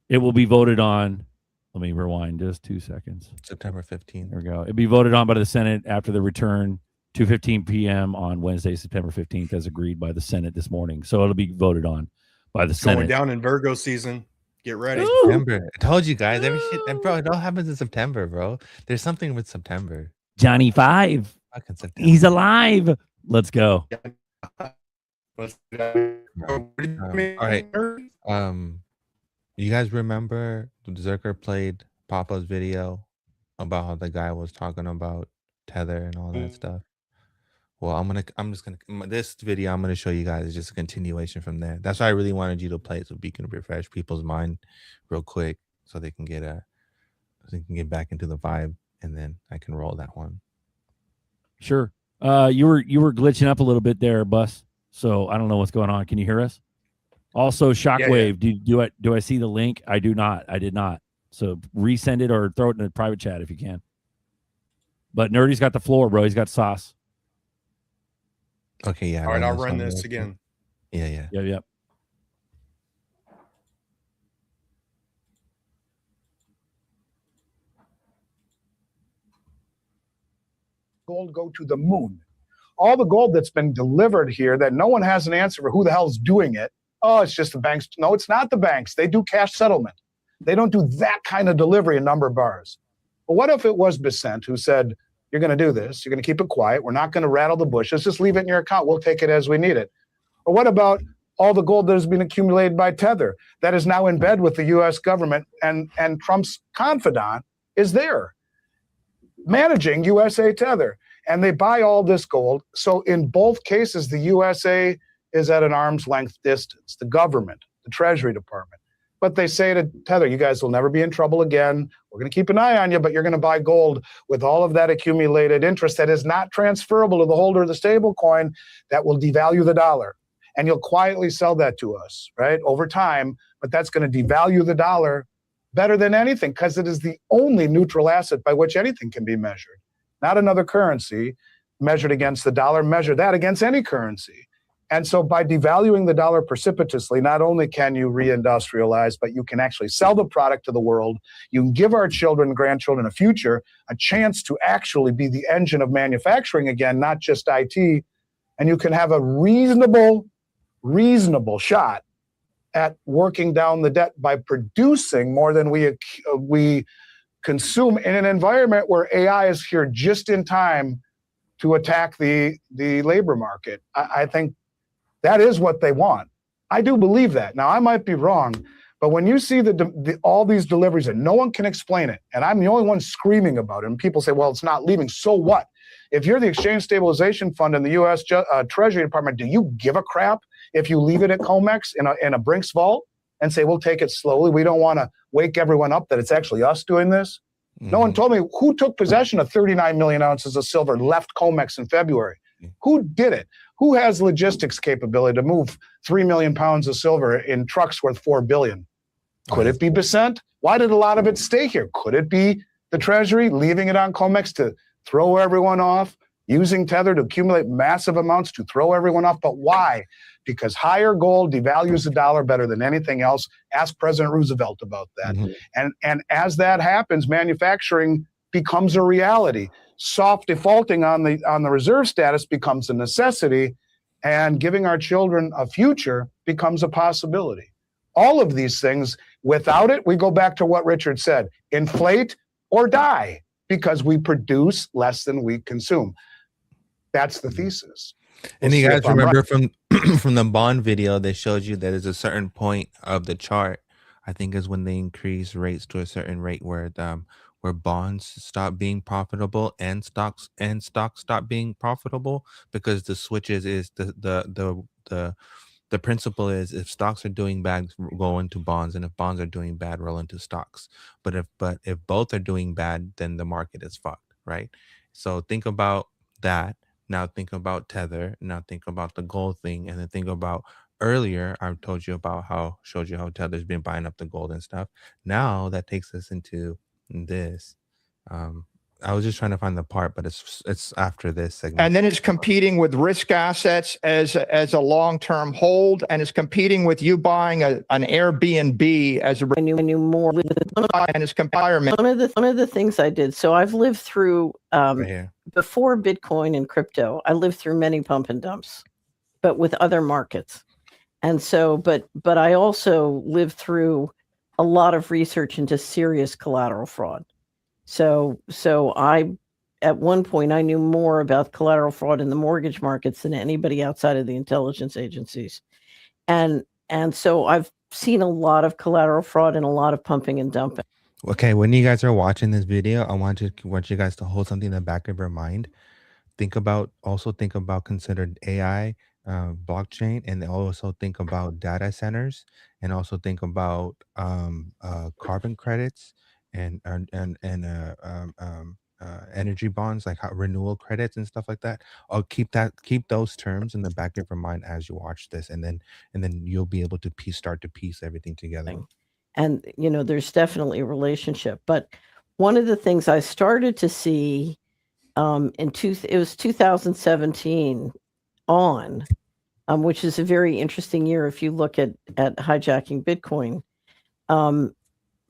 It will be voted on. Let me rewind just 2 seconds. September 15th. There we go. It'll be voted on by the Senate after the return, 2:15 p.m. on Wednesday, September 15th, as agreed by the Senate this morning. So it'll be voted on by the Senate. Going down in Virgo season. Get ready. September. I told you guys. Every shit, and bro, it all happens in September, bro. There's something with September. Johnny 5. Fucking September. He's alive. Let's go. All right. You guys remember ZRK played Papa's video about how the guy was talking about Tether and all that stuff? Well, this video I'm gonna show you guys is just a continuation from there. That's why I really wanted you to play it, so we can refresh people's mind real quick, so they can get back into the vibe, and then I can roll that one. Sure. You were glitching up a little bit there, Bus. So I don't know what's going on. Can you hear us? Also, Shockwave. Yeah. Do I see the link? I do not. I did not. So resend it or throw it in the private chat if you can. But Nerdy's got the floor, bro. He's got sauce. Okay, yeah. All right, I'll run this again. Yeah. Yep. Gold go to the moon. All the gold that's been delivered here that no one has an answer for who the hell's doing it. Oh, it's just the banks. No, it's not the banks. They do cash settlement. They don't do that kind of delivery in number bars. But what if it was Besant who said, you're going to do this. You're going to keep it quiet. We're not going to rattle the bushes. Just leave it in your account. We'll take it as we need it. Or what about all the gold that has been accumulated by Tether that is now in bed with the U.S. government, and Trump's confidant is there managing USA Tether, and they buy all this gold. So in both cases, the USA is at an arm's length distance, the government, the Treasury Department. But they say to Tether, you guys will never be in trouble again. We're going to keep an eye on you, but you're going to buy gold with all of that accumulated interest that is not transferable to the holder of the stable coin that will devalue the dollar. And you'll quietly sell that to us, right, over time. But that's going to devalue the dollar better than anything, because it is the only neutral asset by which anything can be measured. Not another currency measured against the dollar. Measure that against any currency. And so by devaluing the dollar precipitously, not only can you reindustrialize, but you can actually sell the product to the world. You can give our children and grandchildren a future, a chance to actually be the engine of manufacturing again, not just IT. And you can have a reasonable shot at working down the debt by producing more than we consume in an environment where AI is here just in time to attack the labor market. I think that is what they want. I do believe that. Now, I might be wrong, but when you see all these deliveries and no one can explain it, and I'm the only one screaming about it, and people say, well, it's not leaving, so what? If you're the Exchange Stabilization Fund in the U.S. Treasury Department, do you give a crap if you leave it at COMEX in a Brinks vault and say, we'll take it slowly? We don't want to wake everyone up that it's actually us doing this. No one told me who took possession of 39 million ounces of silver, left COMEX in February. Who did it? Who has logistics capability to move 3 million pounds of silver in trucks worth $4 billion? Could it be Besant? Why did a lot of it stay here? Could it be the Treasury leaving it on COMEX to throw everyone off, using Tether to accumulate massive amounts to throw everyone off? But why? Because higher gold devalues the dollar better than anything else. Ask President Roosevelt about that. And as that happens, manufacturing becomes a reality. Soft defaulting on the reserve status becomes a necessity, and giving our children a future becomes a possibility. All of these things, without it, we go back to what Richard said, inflate or die, because we produce less than we consume. That's the thesis. And you guys remember from from the bond video, they showed you that there's a certain point of the chart, I think is when they increase rates to a certain rate where bonds stop being profitable and stocks stop being profitable, because the switches is the principle is, if stocks are doing bad, go into bonds, and if bonds are doing bad, roll into stocks. But if both are doing bad, then the market is fucked, right? So think about that. Now think about Tether. Now think about the gold thing, and then think about earlier. I showed you how Tether's been buying up the gold and stuff. Now that takes us into this. I was just trying to find the part, but it's after this segment. And then it's competing with risk assets as a long-term hold, and it's competing with you buying an Airbnb as a I knew more and its environment. One of the things I did. So I've lived through before Bitcoin and crypto. I lived through many pump and dumps, but with other markets. And so, but I also lived through a lot of research into serious collateral fraud. So I, at one point, I knew more about collateral fraud in the mortgage markets than anybody outside of the intelligence agencies. And so I've seen a lot of collateral fraud and a lot of pumping and dumping. Okay, when you guys are watching this video, I want you guys to hold something in the back of your mind. Also think about considered AI, blockchain, and also think about data centers, and also think about carbon credits and energy bonds, like renewal credits and stuff like that. I'll keep those terms in the back of your mind as you watch this, and then you'll be able to start to piece everything together. And there's definitely a relationship. But one of the things I started to see it was 2017 on, which is a very interesting year if you look at hijacking Bitcoin.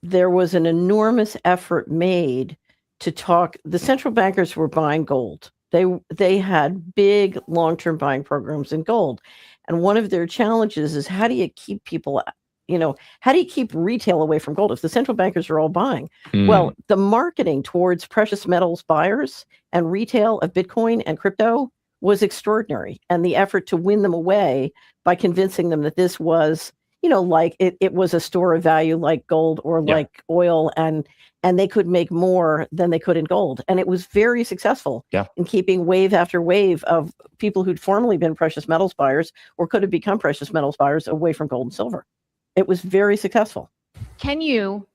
There was an enormous effort made to talk. The central bankers were buying gold. They had big long-term buying programs in gold. And one of their challenges is, how do you keep people, how do you keep retail away from gold if the central bankers are all buying? Well, the marketing towards precious metals buyers and retail of Bitcoin and crypto was extraordinary. And the effort to win them away by convincing them that this was, like it was a store of value like gold or like oil, and they could make more than they could in gold. And it was very successful in keeping wave after wave of people who'd formerly been precious metals buyers or could have become precious metals buyers away from gold and silver. It was very successful. Can you,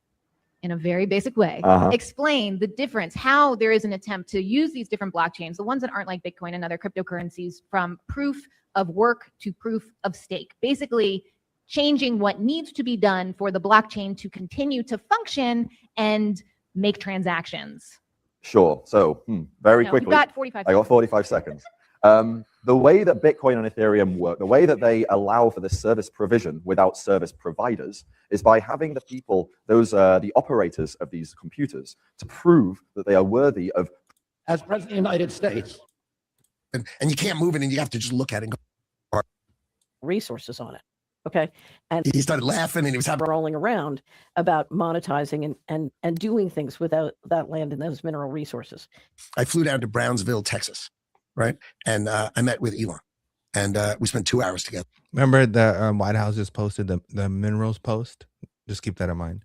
in a very basic way, explain the difference, how there is an attempt to use these different blockchains, the ones that aren't like Bitcoin and other cryptocurrencies, from proof of work to proof of stake, basically changing what needs to be done for the blockchain to continue to function and make transactions? Sure. So very quickly, got 45 I got 45 seconds. The way that Bitcoin and Ethereum work, the way that they allow for the service provision without service providers, is by having the people, the operators of these computers, to prove that they are worthy of. As President of the United States. And you can't move it, and you have to just look at it and go. Resources on it. Okay. And he started laughing, and he was rolling around about monetizing and doing things without that land and those mineral resources. I flew down to Brownsville, Texas, right? And I met with Elon, and we spent 2 hours together. Remember the White House just posted the minerals post? Just keep that in mind.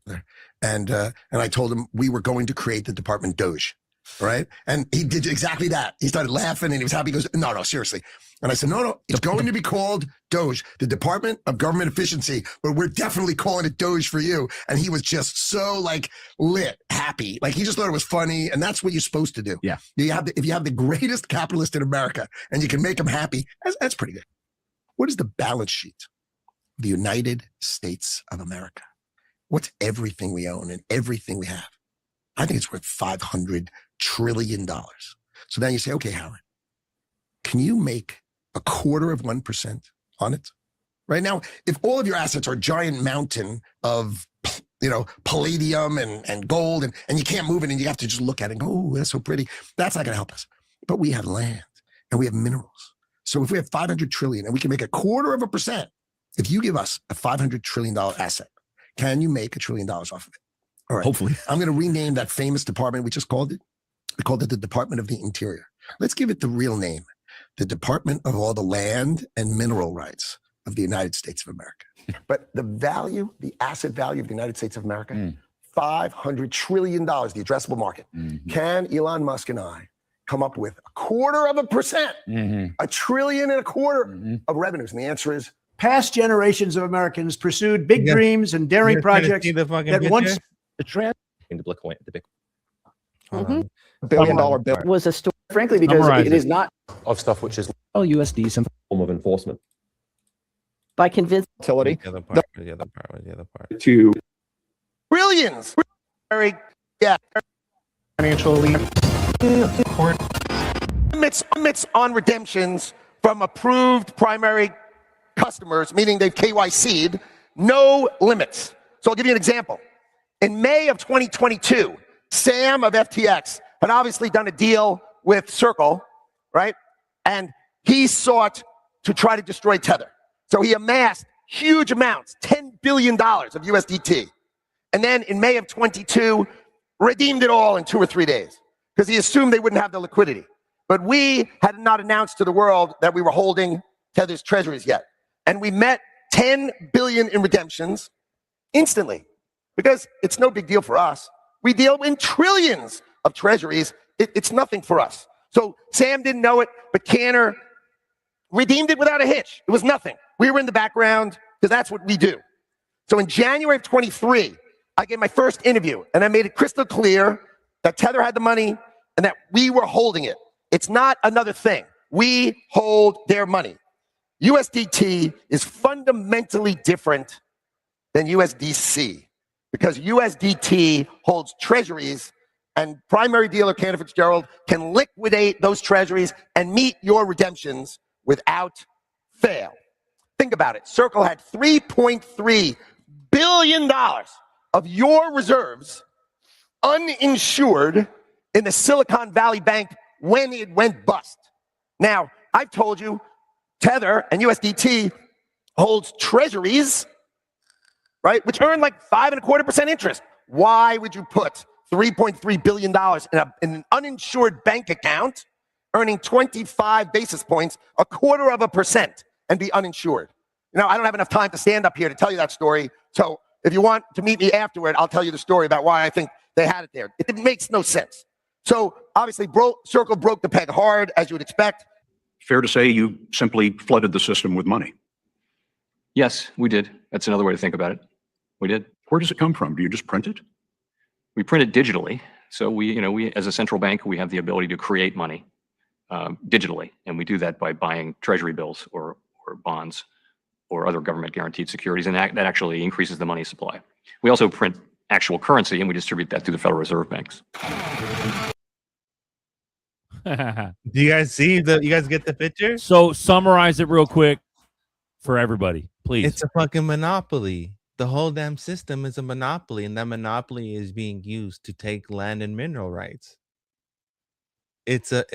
And I told him we were going to create the Department Doge, right? And he did exactly that. He started laughing, and he was happy. He goes, no, seriously. And I said, no, it's going to be called Doge, the Department of Government Efficiency, but we're definitely calling it Doge for you. And he was just so like lit, happy. Like he just thought it was funny. And that's what you're supposed to do. Yeah. If you have the greatest capitalist in America and you can make him happy, that's pretty good. What is the balance sheet of the United States of America? What's everything we own and everything we have? I think it's worth $500 trillion. So then you say, okay, Howard, can you make 0.25% on it? Right now, if all of your assets are a giant mountain of, palladium and gold, and you can't move it, and you have to just look at it and go, oh, that's so pretty. That's not going to help us. But we have land and we have minerals. So if we have 500 trillion and we can make 0.25%, if you give us a $500 trillion asset, can you make $1 trillion off of it? All right. Hopefully. I'm going to rename that famous department we just called it. We called it the Department of the Interior. Let's give it the real name. The Department of all the land and mineral rights of the United States of America. But the asset value of the United States of America, $500 trillion, the addressable market. Can Elon Musk and I come up with 0.25%, $1.25 trillion of revenues? And the answer is, past generations of Americans pursued big dreams and daring projects that once into Bitcoin. $1 billion bill was a story. Frankly, because it is not of stuff which is USD, some form of enforcement. By convincing utility. The other part. To trillions. Financial elite. Limits on redemptions from approved primary customers, meaning they've KYC'd, no limits. So I'll give you an example. In May of 2022, Sam of FTX had obviously done a deal with Circle, right? And he sought to try to destroy Tether. So he amassed huge amounts, $10 billion of USDT. And then in May of 22, redeemed it all in 2 or 3 days because he assumed they wouldn't have the liquidity. But we had not announced to the world that we were holding Tether's treasuries yet. And we met 10 billion in redemptions instantly because it's no big deal for us. We deal in trillions of treasuries. It's nothing for us. So Sam didn't know it, but Cantor redeemed it without a hitch. It was nothing. We were in the background because that's what we do. So in January of 23, I gave my first interview and I made it crystal clear that Tether had the money and that we were holding it. It's not another thing. We hold their money. USDT is fundamentally different than USDC because USDT holds treasuries and primary dealer Cantor Fitzgerald can liquidate those treasuries and meet your redemptions without fail. Think about it. Circle had $3.3 billion of your reserves uninsured in the Silicon Valley Bank when it went bust. Now, I've told you, Tether and USDT holds treasuries, right, which earn like 5.25% interest. Why would you put $3.3 billion in an uninsured bank account earning 25 basis points, 0.25%, and be uninsured? You know, I don't have enough time to stand up here to tell you that story. So if you want to meet me afterward, I'll tell you the story about why I think they had it there. It makes no sense. So obviously, Circle broke the peg hard, as you would expect. Fair to say you simply flooded the system with money. Yes, we did. That's another way to think about it. We did. Where does it come from? Do you just print it? We print it digitally. So we as a central bank, we have the ability to create money digitally, and we do that by buying treasury bills or bonds or other government guaranteed securities, and that actually increases the money supply. We also print actual currency, and we distribute that through the Federal Reserve banks. Do you guys see the? You guys get the picture? So summarize it real quick for everybody, please. It's a fucking monopoly. The whole damn system is a monopoly, and that monopoly is being used to take land and mineral rights. It's a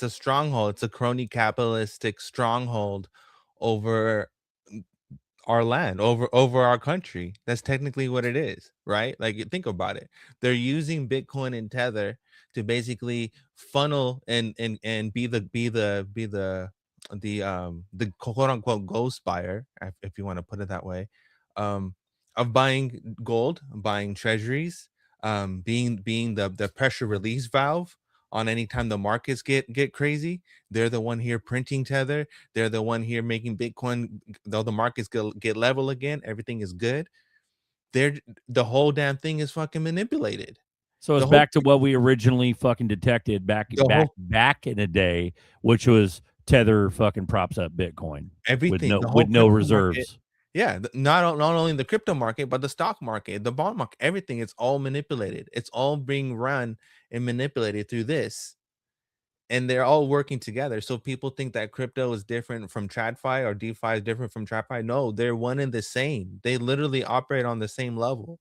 stronghold. It's a crony capitalistic stronghold over our land, over our country. That's technically what it is, right? Like, think about it. They're using Bitcoin and Tether to basically funnel and be the quote unquote ghost buyer, if you want to put it that way, of buying gold, buying treasuries, being the pressure release valve on any time the markets get crazy. They're the one here printing Tether. They're the one here making Bitcoin. Though the markets get level again, everything is good. The whole damn thing is fucking manipulated. So it's back to what we originally fucking detected back in the day, which was Tether fucking props up Bitcoin. Everything with no crypto reserves. market. Yeah, not only the crypto market, but the stock market, the bond market, everything. It's all manipulated. It's all being run and manipulated through this, and they're all working together. So people think that crypto is different from TradFi or DeFi is different from TradFi. No, they're one and the same. They literally operate on the same level.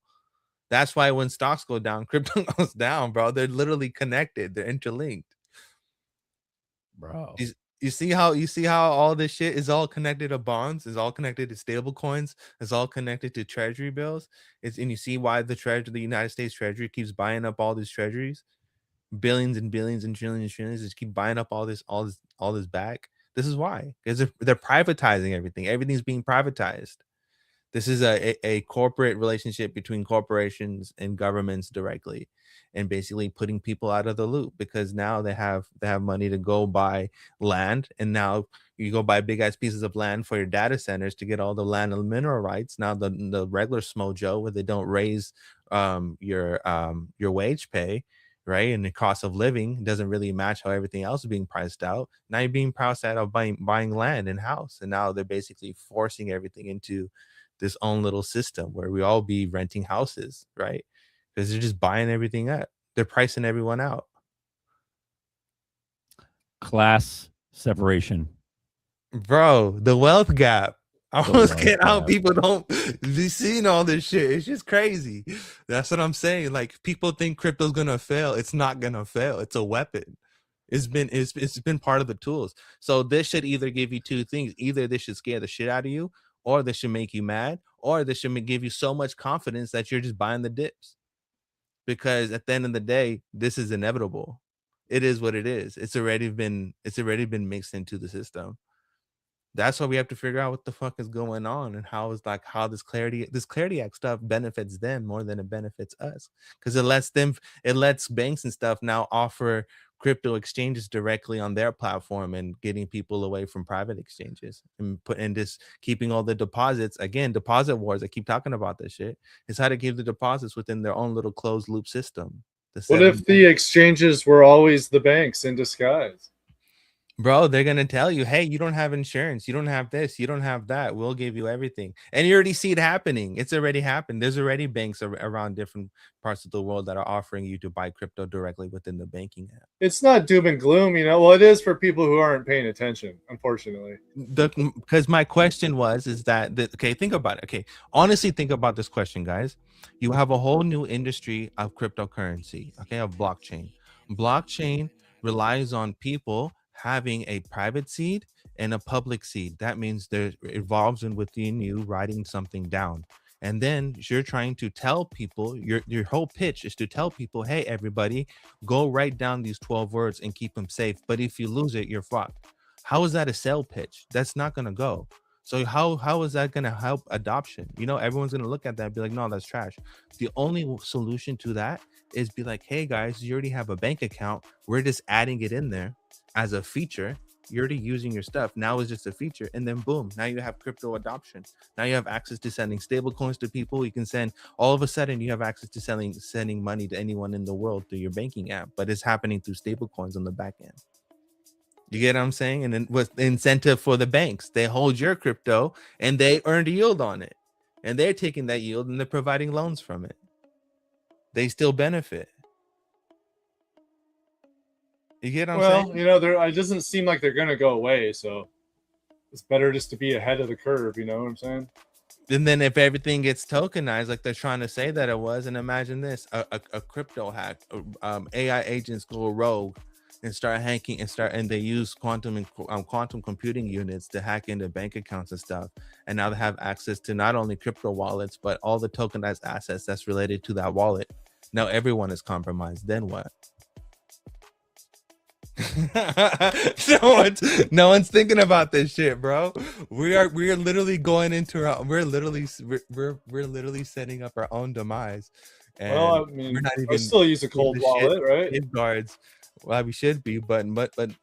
That's why when stocks go down, crypto goes down, bro. They're literally connected. They're interlinked, bro. You see how all this shit is all connected to bonds, is all connected to stable coins, is all connected to treasury bills. And you see why the United States Treasury keeps buying up all these treasuries, billions and billions and trillions and trillions, just keep buying up all this back. This is why, because they're privatizing everything. Everything's being privatized. This is a corporate relationship between corporations and governments directly, and basically putting people out of the loop, because now they have money to go buy land, and now you go buy big ass pieces of land for your data centers to get all the land and mineral rights. Now the regular Smo Joe, where they don't raise your wage pay, right, and the cost of living doesn't really match how everything else is being priced out. Now you're being priced out of buying land and house, and now they're basically forcing everything into this own little system where we all be renting houses, right? Because they're just buying everything up. They're pricing everyone out. Class separation, bro. The wealth gap. I almost get how people don't be seeing all this shit. It's just crazy. That's what I'm saying. Like, people think crypto's gonna fail. It's not gonna fail. It's a weapon. It's been part of the tools. So this should either give you two things. Either this should scare the shit out of you, or this should make you mad, or this should give you so much confidence that you're just buying the dips. Because at the end of the day, this is inevitable. It is what it is. It's already been mixed into the system. That's why we have to figure out what the fuck is going on, and how this Clarity Act stuff benefits them more than it benefits us, because it lets banks and stuff now offer crypto exchanges directly on their platform, and getting people away from private exchanges, and just keeping all the deposits. Again, deposit wars. I keep talking about this shit. It's how to keep the deposits within their own little closed loop system. What if the exchanges were always the banks in disguise? Bro, they're going to tell you, hey, you don't have insurance. You don't have this. You don't have that. We'll give you everything. And you already see it happening. It's already happened. There's already banks around different parts of the world that are offering you to buy crypto directly within the banking app. It's not doom and gloom, you know. Well, it is for people who aren't paying attention, unfortunately. Because my question okay, think about it. Okay, honestly, think about this question, guys. You have a whole new industry of cryptocurrency, okay, of blockchain. Blockchain relies on people having a private seed and a public seed. That means there evolves in within you writing something down. And then you're trying to tell people, your whole pitch is to tell people, hey, everybody, go write down these 12 words and keep them safe. But if you lose it, you're fucked. How is that a sale pitch? That's not going to go. So how is that going to help adoption? You know, everyone's going to look at that and be like, no, that's trash. The only solution to that is be like, hey, guys, you already have a bank account. We're just adding it in there as a feature. You're already using your stuff. Now it's just a feature. And then boom, now you have crypto adoption. Now you have access to sending stable coins to people. You can send, all of a sudden you have access to sending money to anyone in the world through your banking app, but it's happening through stable coins on the back end. You get what I'm saying? And then what's the incentive for the banks? They hold your crypto and they earned a yield on it. And they're taking that yield and they're providing loans from it. They still benefit. You get what I'm Well, saying? you know, it doesn't seem like they're gonna go away, so it's better just to be ahead of the curve. You know what I'm saying? And then if everything gets tokenized, like they're trying to say that it was, and imagine this: a crypto hack, AI agents go rogue and start hacking and they use quantum computing units to hack into bank accounts and stuff, and now they have access to not only crypto wallets but all the tokenized assets that's related to that wallet. Now everyone is compromised. Then what? no one's thinking about this shit, bro. We are literally going into we're literally setting up our own demise. And Well, I mean, we're not I even still use a cold wallet, right? Safeguards. Well, we should be, but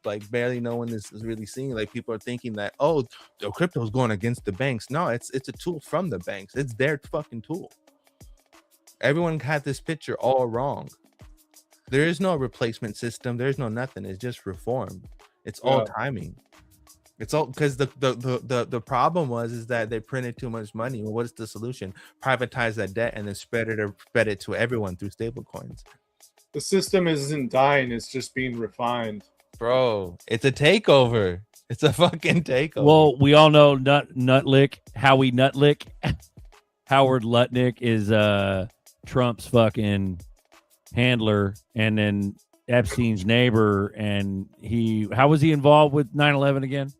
like barely no one is really seeing. Like people are thinking that, oh, the crypto is going against the banks. No, it's a tool from the banks. It's their fucking tool. Everyone had this picture all wrong. There is no replacement system. There's no nothing. It's just reform. It's all timing. It's all because the problem is that they printed too much money. Well, what is the solution? Privatize that debt and then spread it to everyone through stable coins. The system isn't dying; it's just being refined. Bro, it's a takeover. It's a fucking takeover. Well, we all know Nutlick, Howie Nutlick, Howard Lutnick is Trump's fucking handler, and then Epstein's neighbor, and how was he involved with 9/11 again?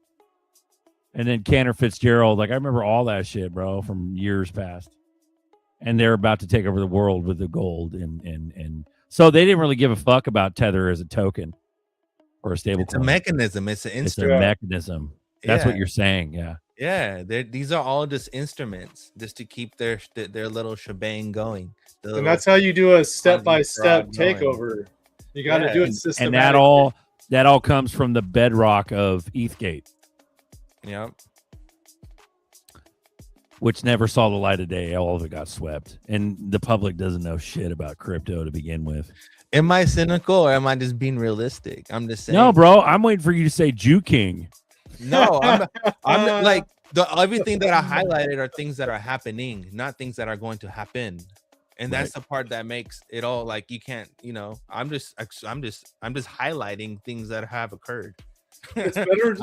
And then Cantor Fitzgerald, like I remember all that shit, bro, from years past. And they're about to take over the world with the gold, and so they didn't really give a fuck about Tether as a token or a stable. It's a mechanism. It's an It's instrument. a mechanism. That's what you're saying, yeah. Yeah, these are all just instruments, just to keep their little shebang going. And that's how you do a step-by-step takeover. You got to do it systematically. And that all comes from the bedrock of ETHgate. Yep. Which never saw the light of day. All of it got swept. And the public doesn't know shit about crypto to begin with. Am I cynical or am I just being realistic? I'm just saying. No, bro. I'm waiting for you to say Jew King. No, I'm like everything that I highlighted are things that are happening, not things that are going to happen. And that's the part that makes it all like you can't, I'm just highlighting things that have occurred. It's better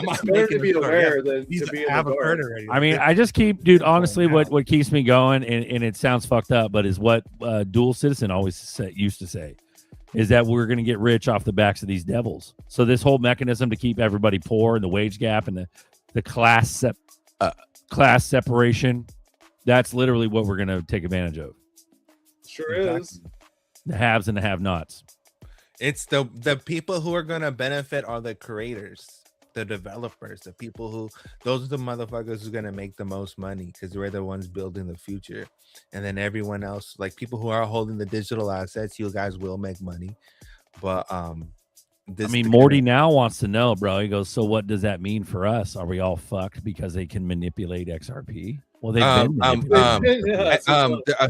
to be aware than to be in the dark. I mean, I just keep, dude, honestly, what keeps me going, and it sounds fucked up, but is what Dual Citizen always used to say, is that we're going to get rich off the backs of these devils. So this whole mechanism to keep everybody poor and the wage gap and the class separation, that's literally what we're going to take advantage of. Sure is. The haves and the have-nots. It's the people who are going to benefit are the creators, the developers, the people those are the motherfuckers who are going to make the most money because we're the ones building the future. And then everyone else, like people who are holding the digital assets, you guys will make money. But Morty now wants to know, bro. He goes, so what does that mean for us? Are we all fucked because they can manipulate XRP? Well, they've been manipulated.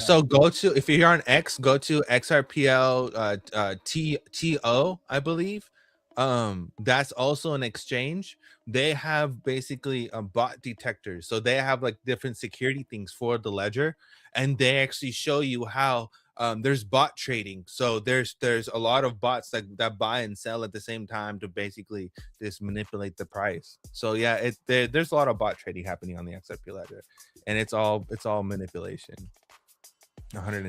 So go to, if you're on X, go to XRPL TO, I believe. That's also an exchange. They have basically bot detectors, so they have like different security things for the ledger, and they actually show you how there's bot trading. So there's a lot of bots that buy and sell at the same time to basically just manipulate the price. So yeah, there's a lot of bot trading happening on the XRP ledger, and it's all manipulation.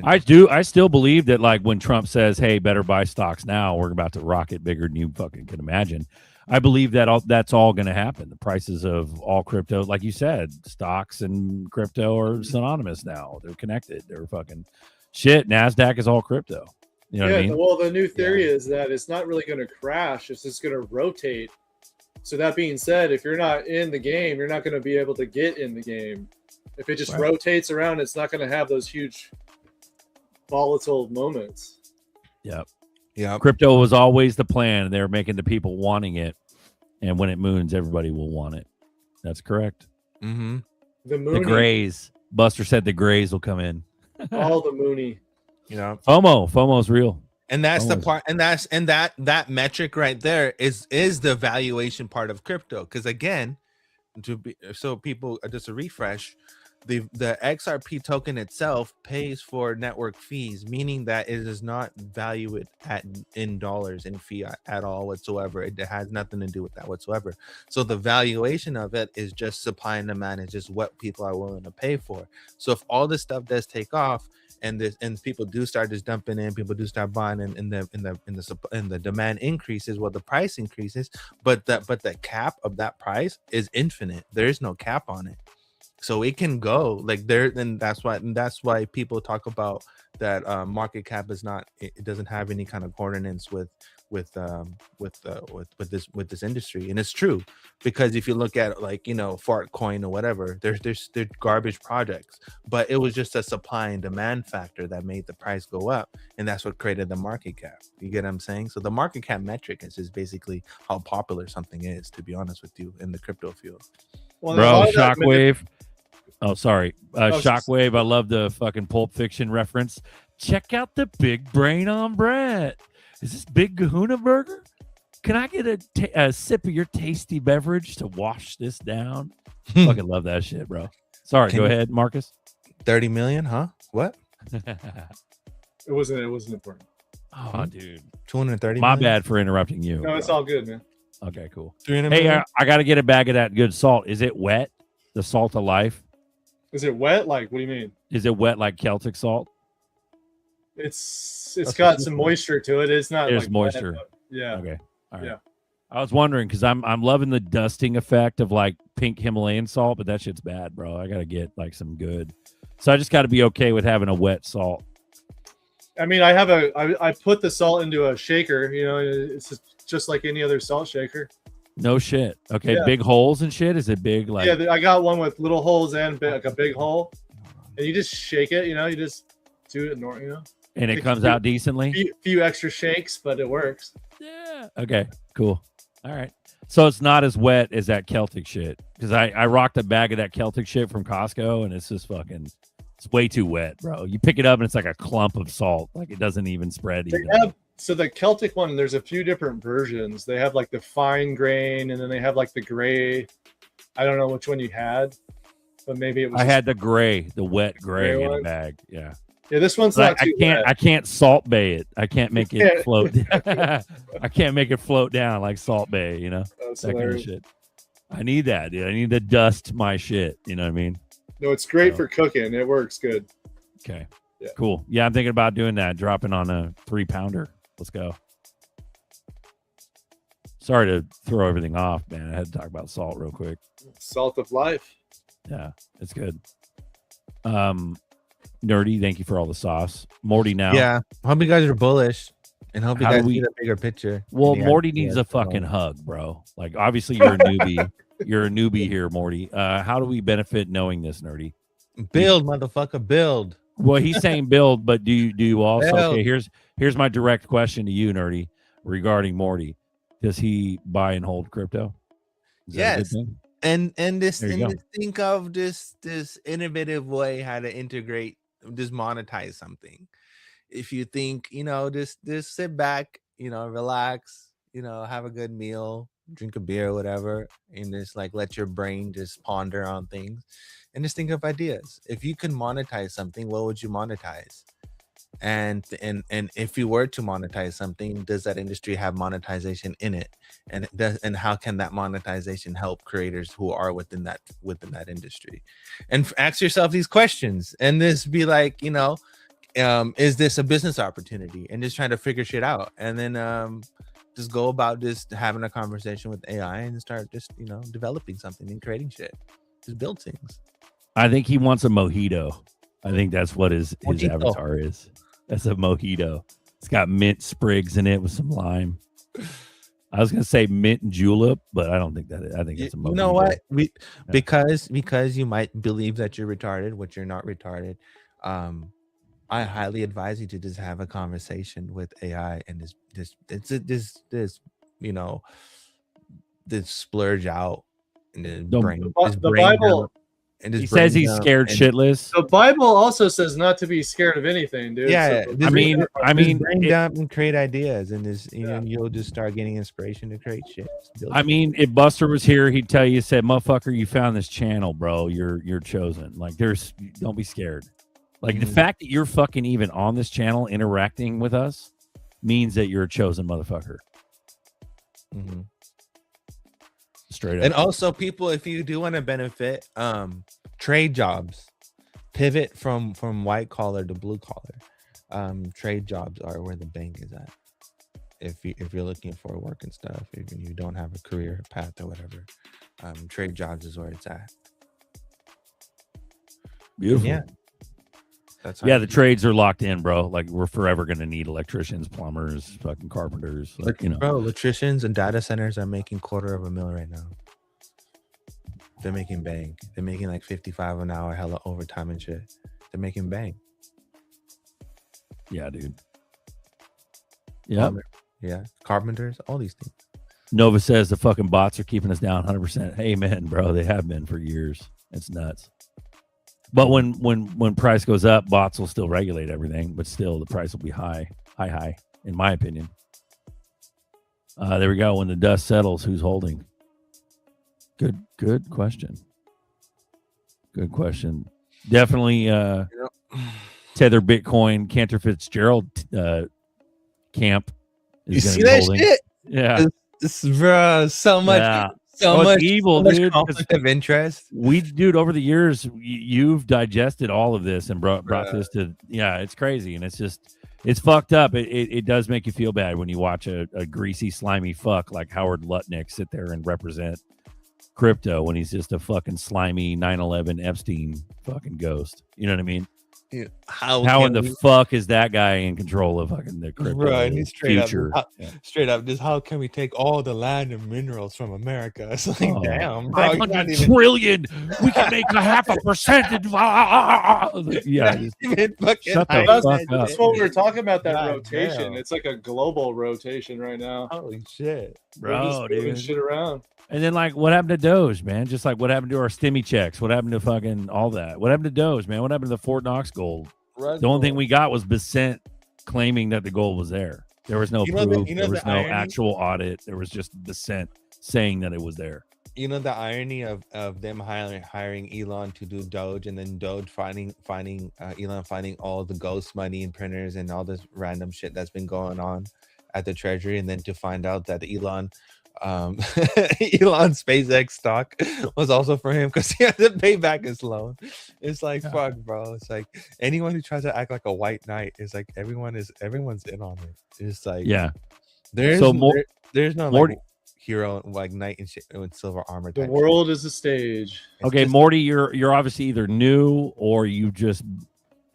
I still believe that, like, when Trump says, hey, better buy stocks now, we're about to rocket bigger than you fucking can imagine. I believe that that's all going to happen. The prices of all crypto, like you said, stocks and crypto are synonymous now. They're connected. They're fucking shit. NASDAQ is all crypto. You know what I mean? Well, the new theory is that it's not really going to crash. It's just going to rotate. So that being said, if you're not in the game, you're not going to be able to get in the game. If it just rotates around, it's not going to have those huge volatile moments. Yep. Yeah. Crypto was always the plan. They were making the people wanting it. And when it moons, everybody will want it. That's correct. Mm-hmm. The Grays. Buster said the Grays will come in. All the Mooney. FOMO's real. And that's the part, and that metric right there is the valuation part of crypto. Because again, so people, just a refresh, the XRP token itself pays for network fees, meaning that it does not value it in dollars in fiat at all whatsoever. It has nothing to do with that whatsoever. So the valuation of it is just supply and demand. It's just what people are willing to pay for. So if all this stuff does take off, and people do start just dumping in, people do start buying, and the demand increases, well, the price increases, but the cap of that price is infinite. There is no cap on it. So it can go like there, and that's why people talk about that market cap is not, it doesn't have any kind of coordinates with this industry. And it's true, because if you look at, like, fart coin or whatever, they're garbage projects, but it was just a supply and demand factor that made the price go up, and that's what created the market cap. You get what I'm saying? So the market cap metric is just basically how popular something is, to be honest with you, in the crypto field. Well, bro, Shockwave. Oh, sorry. Shockwave. I love the fucking Pulp Fiction reference. Check out the big brain on Brett. Is this Big Kahuna Burger? Can I get a sip of your tasty beverage to wash this down? Fucking love that shit, bro. Sorry, go ahead, Marcus. 30 million, huh? What? It wasn't important. Oh, dude. 230 My million? bad for interrupting you. No, it's all good, man. Okay, cool. 300 Hey, million? I got to get a bag of that good salt. Is it wet? The salt of life? Is it wet? Like, what do you mean? Is it wet like Celtic salt? It's got some moisture to it. It's not. There's like moisture. wet, yeah. Okay. All right. Yeah. I was wondering because I'm loving the dusting effect of like pink Himalayan salt, but that shit's bad, bro. I gotta get like some good. So I just got to be okay with having a wet salt. I mean, I put the salt into a shaker. It's just like any other salt shaker. No shit. Okay, Yeah. big holes and shit. Is it big? Like, Yeah, I got one with little holes and like a big hole, and you just shake it. You just do it normal. and it Takes comes a out decently. few extra shakes, but it works. Yeah. Okay. Cool. All right. So it's not as wet as that Celtic shit, because I rocked a bag of that Celtic shit from Costco, and it's just fucking. It's way too wet, bro. You pick it up and it's like a clump of salt. Like it doesn't even spread. So the Celtic one, there's a few different versions. They have like the fine grain, and then they have like the gray. I don't know which one you had, but maybe it was. I had the gray, the wet gray in a one? bag. Yeah. Yeah, this one's But not too wet. I can't salt bay it. I can't make it Yeah. float. I can't make it float down like Salt Bay, That's that kind of hilarious. shit. I need that, dude. I need to dust my shit. You know what I mean? No, it's great for cooking. It works good. Okay. Yeah. Cool. Yeah, I'm thinking about doing that, dropping on a 3-pounder. Let's go. Sorry to throw everything off, man. I had to talk about salt real quick. Salt of life. Yeah, it's good. Nerdy, thank you for all the sauce. Morty now. Yeah. Hope you guys are bullish, and hope you How do guys we- see the bigger picture. Well, And you Morty guys- needs yeah, a fucking hug, bro. Like, obviously, you're a newbie. You're a newbie here, Morty. How do we benefit knowing this, Nerdy? Build, motherfucker, build. Well, he's saying build, but do you also? Build. Okay, here's my direct question to you, Nerdy, regarding Morty. Does he buy and hold crypto? Is that a good Yes. thing? And this, There you go. think of this innovative way how to integrate, just monetize something. If you think, just sit back, relax, have a good meal, drink a beer, whatever, and just like let your brain just ponder on things and just think of ideas. If you can monetize something, what would you monetize? And if you were to monetize something, does that industry have monetization in it? And how can that monetization help creators who are within that industry? And ask yourself these questions, and this be like, is this a business opportunity? And just trying to figure shit out, and then just go about just having a conversation with AI and start just developing something and creating shit. Just build things. I think he wants a mojito. I think that's what his Mojito. avatar is. That's a mojito. It's got mint sprigs in it with some lime. I was gonna say mint and julep, but I don't think that. I think it's a mojito. You know what? Because you might believe that you're retarded, which you're not retarded. I highly advise you to just have a conversation with AI and this splurge out and then The brain. Bible, and just He says bring he's them scared and- shitless. The Bible also says not to be scared of anything, dude. Yeah, So- just bring it- them and create ideas, and just you'll just start getting inspiration to create shit. Build I mean, if Buster was here, he'd tell you, said, "Motherfucker, you found this channel, bro. You're chosen. Like, don't be scared. Like the fact that you're fucking even on this channel interacting with us means that you're a chosen motherfucker." Straight up. And also, people, if you do want to benefit, trade jobs, pivot from white collar to blue collar. Trade jobs are where the bank is at. If you're looking for work and stuff, if you don't have a career path or whatever, trade jobs is where it's at. Beautiful. Yeah. That's Yeah, the trades are locked in, bro. Like we're forever gonna need electricians, plumbers, fucking carpenters. Like, you know, bro, electricians and data centers are making $250,000 right now. They're making bank. They're making like 55 an hour, hella overtime and shit. They're making bank. Yeah, dude. Yeah. Yeah. Carpenters, all these things. Nova says the fucking bots are keeping us down 100%. Amen, bro. They have been for years. It's nuts. But when price goes up, bots will still regulate everything, but still the price will be high, in my opinion. There we go. When the dust settles, who's holding? Good question. Good question. Definitely Tether Bitcoin, Cantor Fitzgerald camp. You see that shit? Yeah. This bro, so much. Yeah. So much evil, so much dude. conflict of interest. Dude, over the years, you've digested all of this and brought this to, it's crazy. And it's fucked up. It does make you feel bad when you watch a greasy, slimy fuck like Howard Lutnick sit there and represent crypto when he's just a fucking slimy 9/11 Epstein fucking ghost. You know what I mean? Yeah. How in the fuck is that guy in control of fucking the crypto Right, he's future? Straight up, just how can we take all the land and minerals from America? It's like, damn, bro, 500 trillion. We can make a 0.5%. Yeah, shut the fuck up. That's what we were talking about. That God rotation. damn. It's like a global rotation right now. Holy shit, We're just Bro, moving dude. shit around. And then, like, what happened to Doge, man? Just like what happened to our stimmy checks? What happened to fucking all that? What happened to Doge, man? What happened to the Fort Knox gold? The only thing we got was Besant claiming that the gold was there. There was no proof. There was no actual audit. There was just Besant saying that it was there. You know the irony of them hiring Elon to do Doge, and then Doge finding Elon finding all the ghost money and printers and all this random shit that's been going on at the Treasury, and then to find out that Elon SpaceX stock was also for him because he had to pay back his loan. It's like, fuck, bro. It's like anyone who tries to act like a white knight is like everyone's in on it. It's like, there's no like hero like knight with silver armor. The world is a stage. Okay, Morty, you're obviously either new or you just,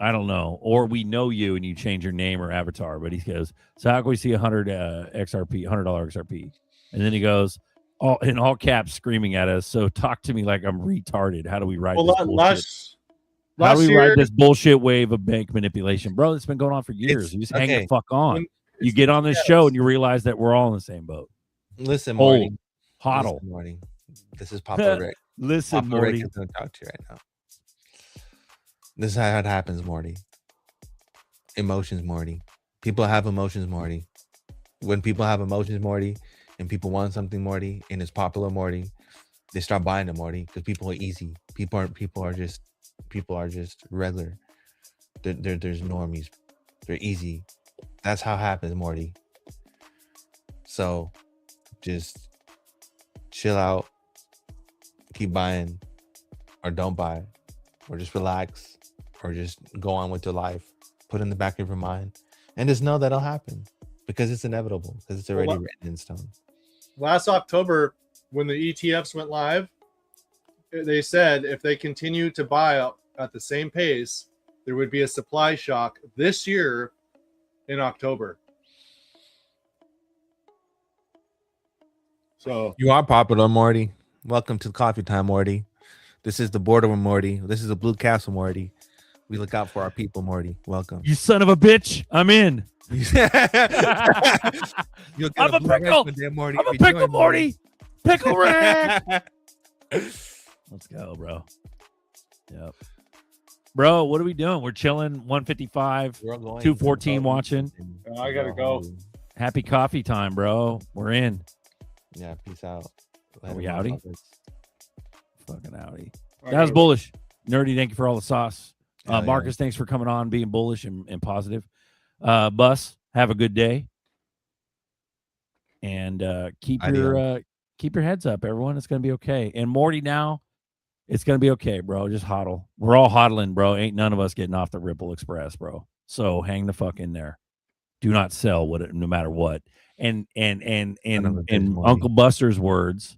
I don't know, or we know you and you change your name or avatar. But he goes, so how can we see $100 XRP? And then he goes, in all caps, screaming at us. So talk to me like I'm retarded. How do we ride this bullshit? How do we ride this bullshit wave of bank manipulation, bro? It's been going on for years. You just hang the fuck on. You get on this show and you realize that we're all in the same boat. Listen, Morty. Hodl. Listen, Morty. This is Papa Rick. Listen, Papa Morty. Rick is going to talk to you right now. This is how it happens, Morty. Emotions, Morty. People have emotions, Morty. When people have emotions, Morty, and people want something, Morty, and it's popular, Morty, they start buying it, Morty, because people are easy. People are just regular. There's normies. They're easy. That's how it happens, Morty. So just chill out, keep buying, or don't buy, or just relax, or just go on with your life. Put it in the back of your mind, and just know that'll happen because it's inevitable, because it's already written in stone. Last October, when the ETFs went live, they said if they continue to buy at the same pace, there would be a supply shock this year in October. So you are popular, Morty. Welcome to Coffee Time, Morty. This is the border with Morty. This is the Blue Castle, Morty. We look out for our people, Morty. Welcome. You son of a bitch. I'm in. I'm a pickle. Morty, I'm a pickle, Morty. Pickle Rick. Let's go, bro. Yep. Bro, what are we doing? We're chilling. 155, 214 watching. I gotta go. Happy coffee time, bro. We're in. Yeah, peace out. Are we outie? Fucking outie. I That was gotta- bullish. Nerdy, thank you for all the sauce. Hell yeah. Marcus, thanks for coming on, being bullish and positive. Bus, have a good day. And keep your heads up, everyone. It's gonna be okay. And Morty, now it's gonna be okay, bro. Just hodl. We're all hodling, bro. Ain't none of us getting off the Ripple Express, bro. So hang the fuck in there. Do not sell no matter what. And Uncle Buster's words,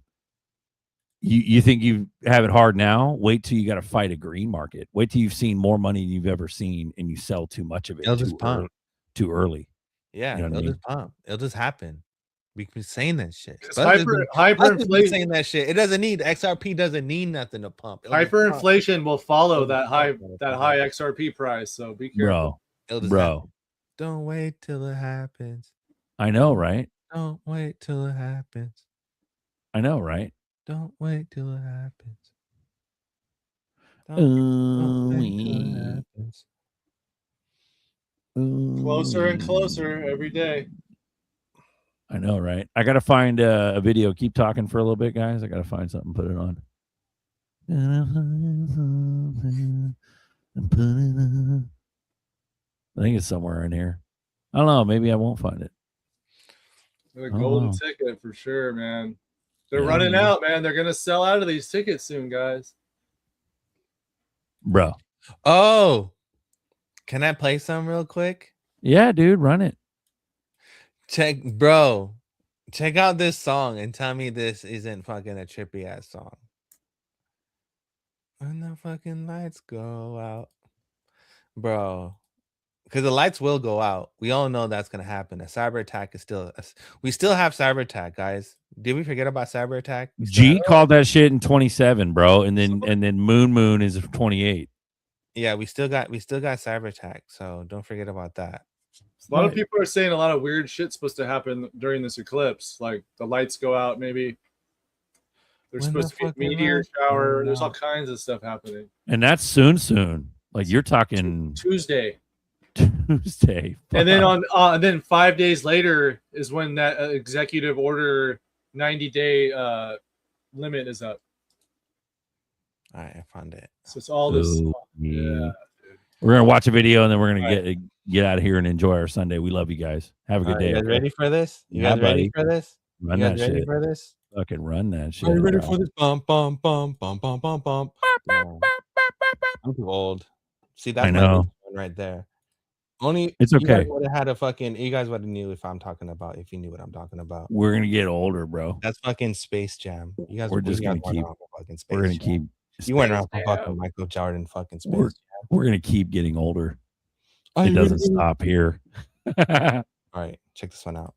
you think you have it hard now? Wait till you got to fight a green market. Wait till you've seen more money than you've ever seen, and you sell too much of it It'll just pump. too early. Yeah, You know what I it'll mean? just pump. It'll just happen. We've been saying that shit. It's Buster's been hyperinflation. saying that shit. It doesn't need XRP. Doesn't need nothing to pump. It'll just pump. Hyperinflation will follow that high XRP price. So be careful. It'll just Bro. happen. Don't wait till it happens. I know, right? Don't wait till it happens. I know, right? Don't wait till it happens. Don't wait till it happens. Closer and closer every day. I know, right? I gotta find a video. Keep talking for a little bit, guys. I gotta find something, put it on. I think it's somewhere in here. I don't know. Maybe I won't find it. The golden ticket for sure, man. They're running out, man. They're gonna sell out of these tickets soon, guys. Bro. Oh, can I play some real quick? Yeah, dude, run it. Check out this song and tell me this isn't fucking a trippy ass song. When the fucking lights go out, bro, because the lights will go out. We all know that's gonna happen. A cyber attack is still. We still have cyber attack, guys. Did we forget about cyber attack? G called that shit in 27, bro, and then Moon is 28. Yeah, we still got cyber attack. So don't forget about that. A lot of people are saying a lot of weird shit's supposed to happen during this eclipse. Like the lights go out, maybe. There's supposed to be a meteor shower. There's all kinds of stuff happening. And that's soon. Like you're talking Tuesday. Tuesday. And then and then 5 days later is when that executive order 90-day limit is up. All right, I found it. So it's all this. Ooh, Yeah. We're gonna watch a video and then we're gonna get out of here and enjoy our Sunday. We love you guys. Have a good day. You guys okay? ready for this? You Yeah, guys ready buddy. for this? Run You guys that ready shit. for this? Fucking run that shit. Are you ready bro. for this? Bump, bump, bump, bump, bump, bump, bump. No. I'm too old. See, that's I my know. age one right there. Only It's You guys okay. would have had a fucking. You guys would have knew if I'm talking about. If you knew what I'm talking about. We're gonna get older, bro. That's fucking Space Jam. You guys. We're just you guys gonna weren't keep. around for fucking Space We're gonna Jam. keep. You weren't around Space for fucking Jam. Michael Jordan. Fucking Space We're, Jam. we're gonna keep getting older. Are It you doesn't ready? stop here. All right, check this one out.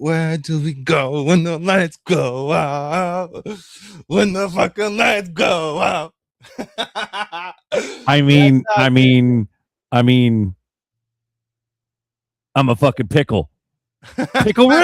Where do we go when the lights go out? When the fucking lights go out. I mean, I'm a fucking pickle. Pickle Rick!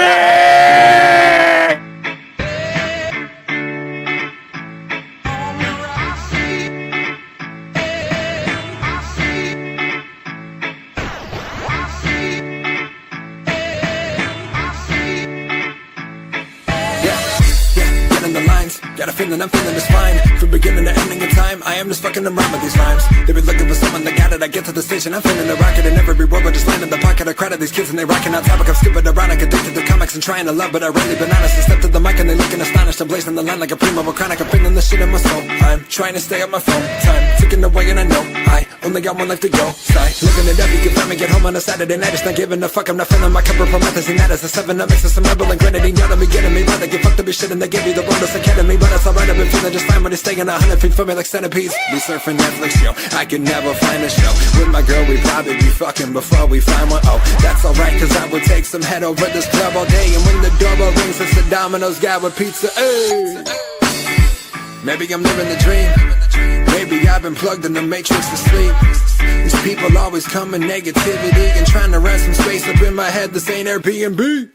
Got a feeling I'm feeling this fine. From beginning to ending in time, I am just fucking around with these rhymes. They been looking for someone that got it. I get to the station, I'm feeling the rocket in every word, but just landing the pocket. I credit these kids and they rocking on topic. I'm stupid, ironic, addicted to comics and trying to love, but I really been honest. I step to the mic and they looking astonished. I'm blazing the line like a primo of chronic. I'm feeling the shit in my soul. I'm trying to stay on my phone. Time ticking away and I know I only got one life to go. Sigh, looking it up, you can find me, get home on a Saturday night. It's not giving a fuck, I'm not feeling my cup of promethazine. That is a 7 up mix of some rebel and grenadine. Y'all be getting me, rather get fucked up be shit and they give you the bonus academy. But it's alright, I've been feeling just fine when it's staying 100 feet from me like centipedes. We surfing Netflix, yo, I can never find a show. With my girl, we probably be fucking before we find one. Oh, that's alright, cause I would take some head over this club all day. And when the doorbell rings, it's the Domino's guy with pizza. Hey. Maybe I'm living the dream. Maybe I've been plugged in the matrix to sleep. These people always come with negativity and trying to rent some space up in my head. This ain't Airbnb.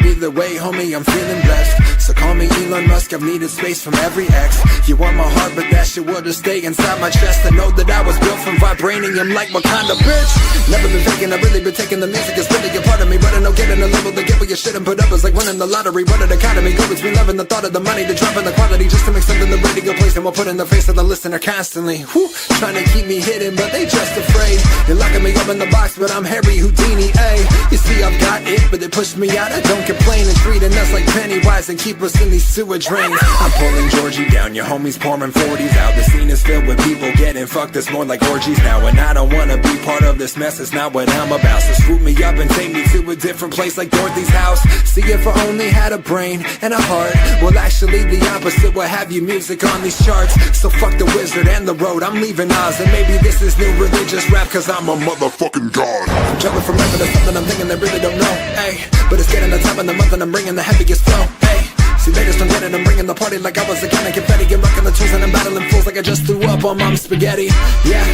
Either way, homie, I'm feeling blessed. So call me Elon Musk, I've needed space from every ex. You want my heart, but that shit would've stayed inside my chest. I know that I was built from vibranium like Wakanda, bitch. Never been faking, I've really been taking the music. It's really a part of me, but I know getting a label to get what you shouldn't put up is like winning the lottery. What an economy, go between loving the thought of the money to dropping the quality just to make something the radio plays. And we'll put in the face of the listener constantly. Whew, trying to keep me hidden, but they just afraid. They're locking me up in the box, but I'm Harry Houdini, ayy. You see, I've got it, but they pushed me out. I don't complain and treating us like Pennywise and keep us in these sewer drains. I'm pulling Georgie down, your homies pouring 40s out. The scene is filled with people getting fucked, it's more like orgies now. And I don't wanna be part of this mess, it's not what I'm about. So swoop me up and take me to a different place like Dorothy's house. See, if I only had a brain and a heart, well actually the opposite will have you music on these charts. So fuck the wizard and the road, I'm leaving Oz. And maybe this is new religious rap cause I'm a motherfucking god. I'm jumping from rapping to something I'm thinking they really don't know, ayy. But it's getting the time of the month and I'm bringing the heaviest flow, ayy. See, they just don't get it, I'm bringing the party like I was a can of confetti. And rocking the tools and I'm battling fools like I just threw up on mom's spaghetti. Yeah,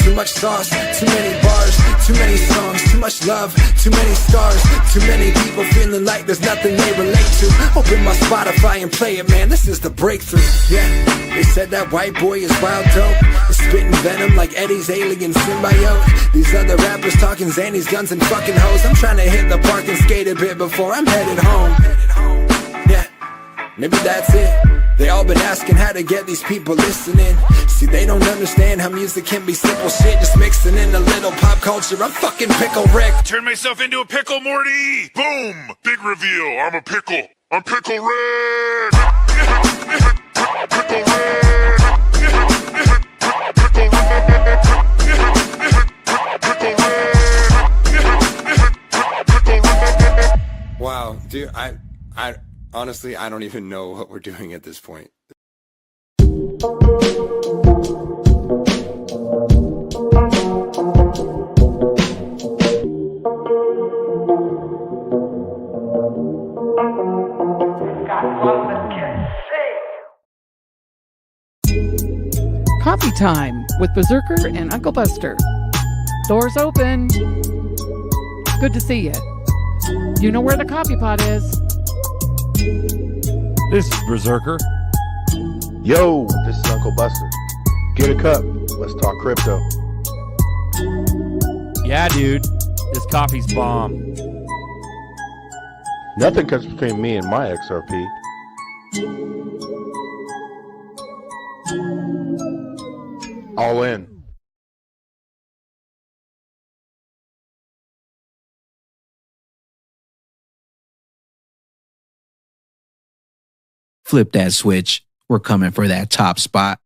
too much sauce, too many bars, too many songs, too much love, too many stars, too many people feeling like there's nothing they relate to. Open my Spotify and play it, man, this is the breakthrough. Yeah, they said that white boy is wild dope, is spitting venom like Eddie's alien symbiote. These other rappers talking Xannies, guns and fucking hoes. I'm trying to hit the park and skate a bit before I'm headed home. Yeah, maybe that's it. They all been asking how to get these people listening. See, they don't understand how music can be simple shit, just mixing in a little pop culture. I'm fucking Pickle Rick. Turn myself into a pickle, Morty. Boom, big reveal. I'm a pickle. I'm Pickle Rick. Pickle Rick. Wow, dude, I honestly, I don't even know what we're doing at this point. Coffee time with Berserker and Uncle Buster. Doors open. Good to see you. You know where the coffee pot is. This is Berserker. Yo, this is Uncle Buster. Get a cup. Let's talk crypto. Yeah, dude. This coffee's bomb. Nothing comes between me and my XRP. All in. Flip that switch. We're coming for that top spot.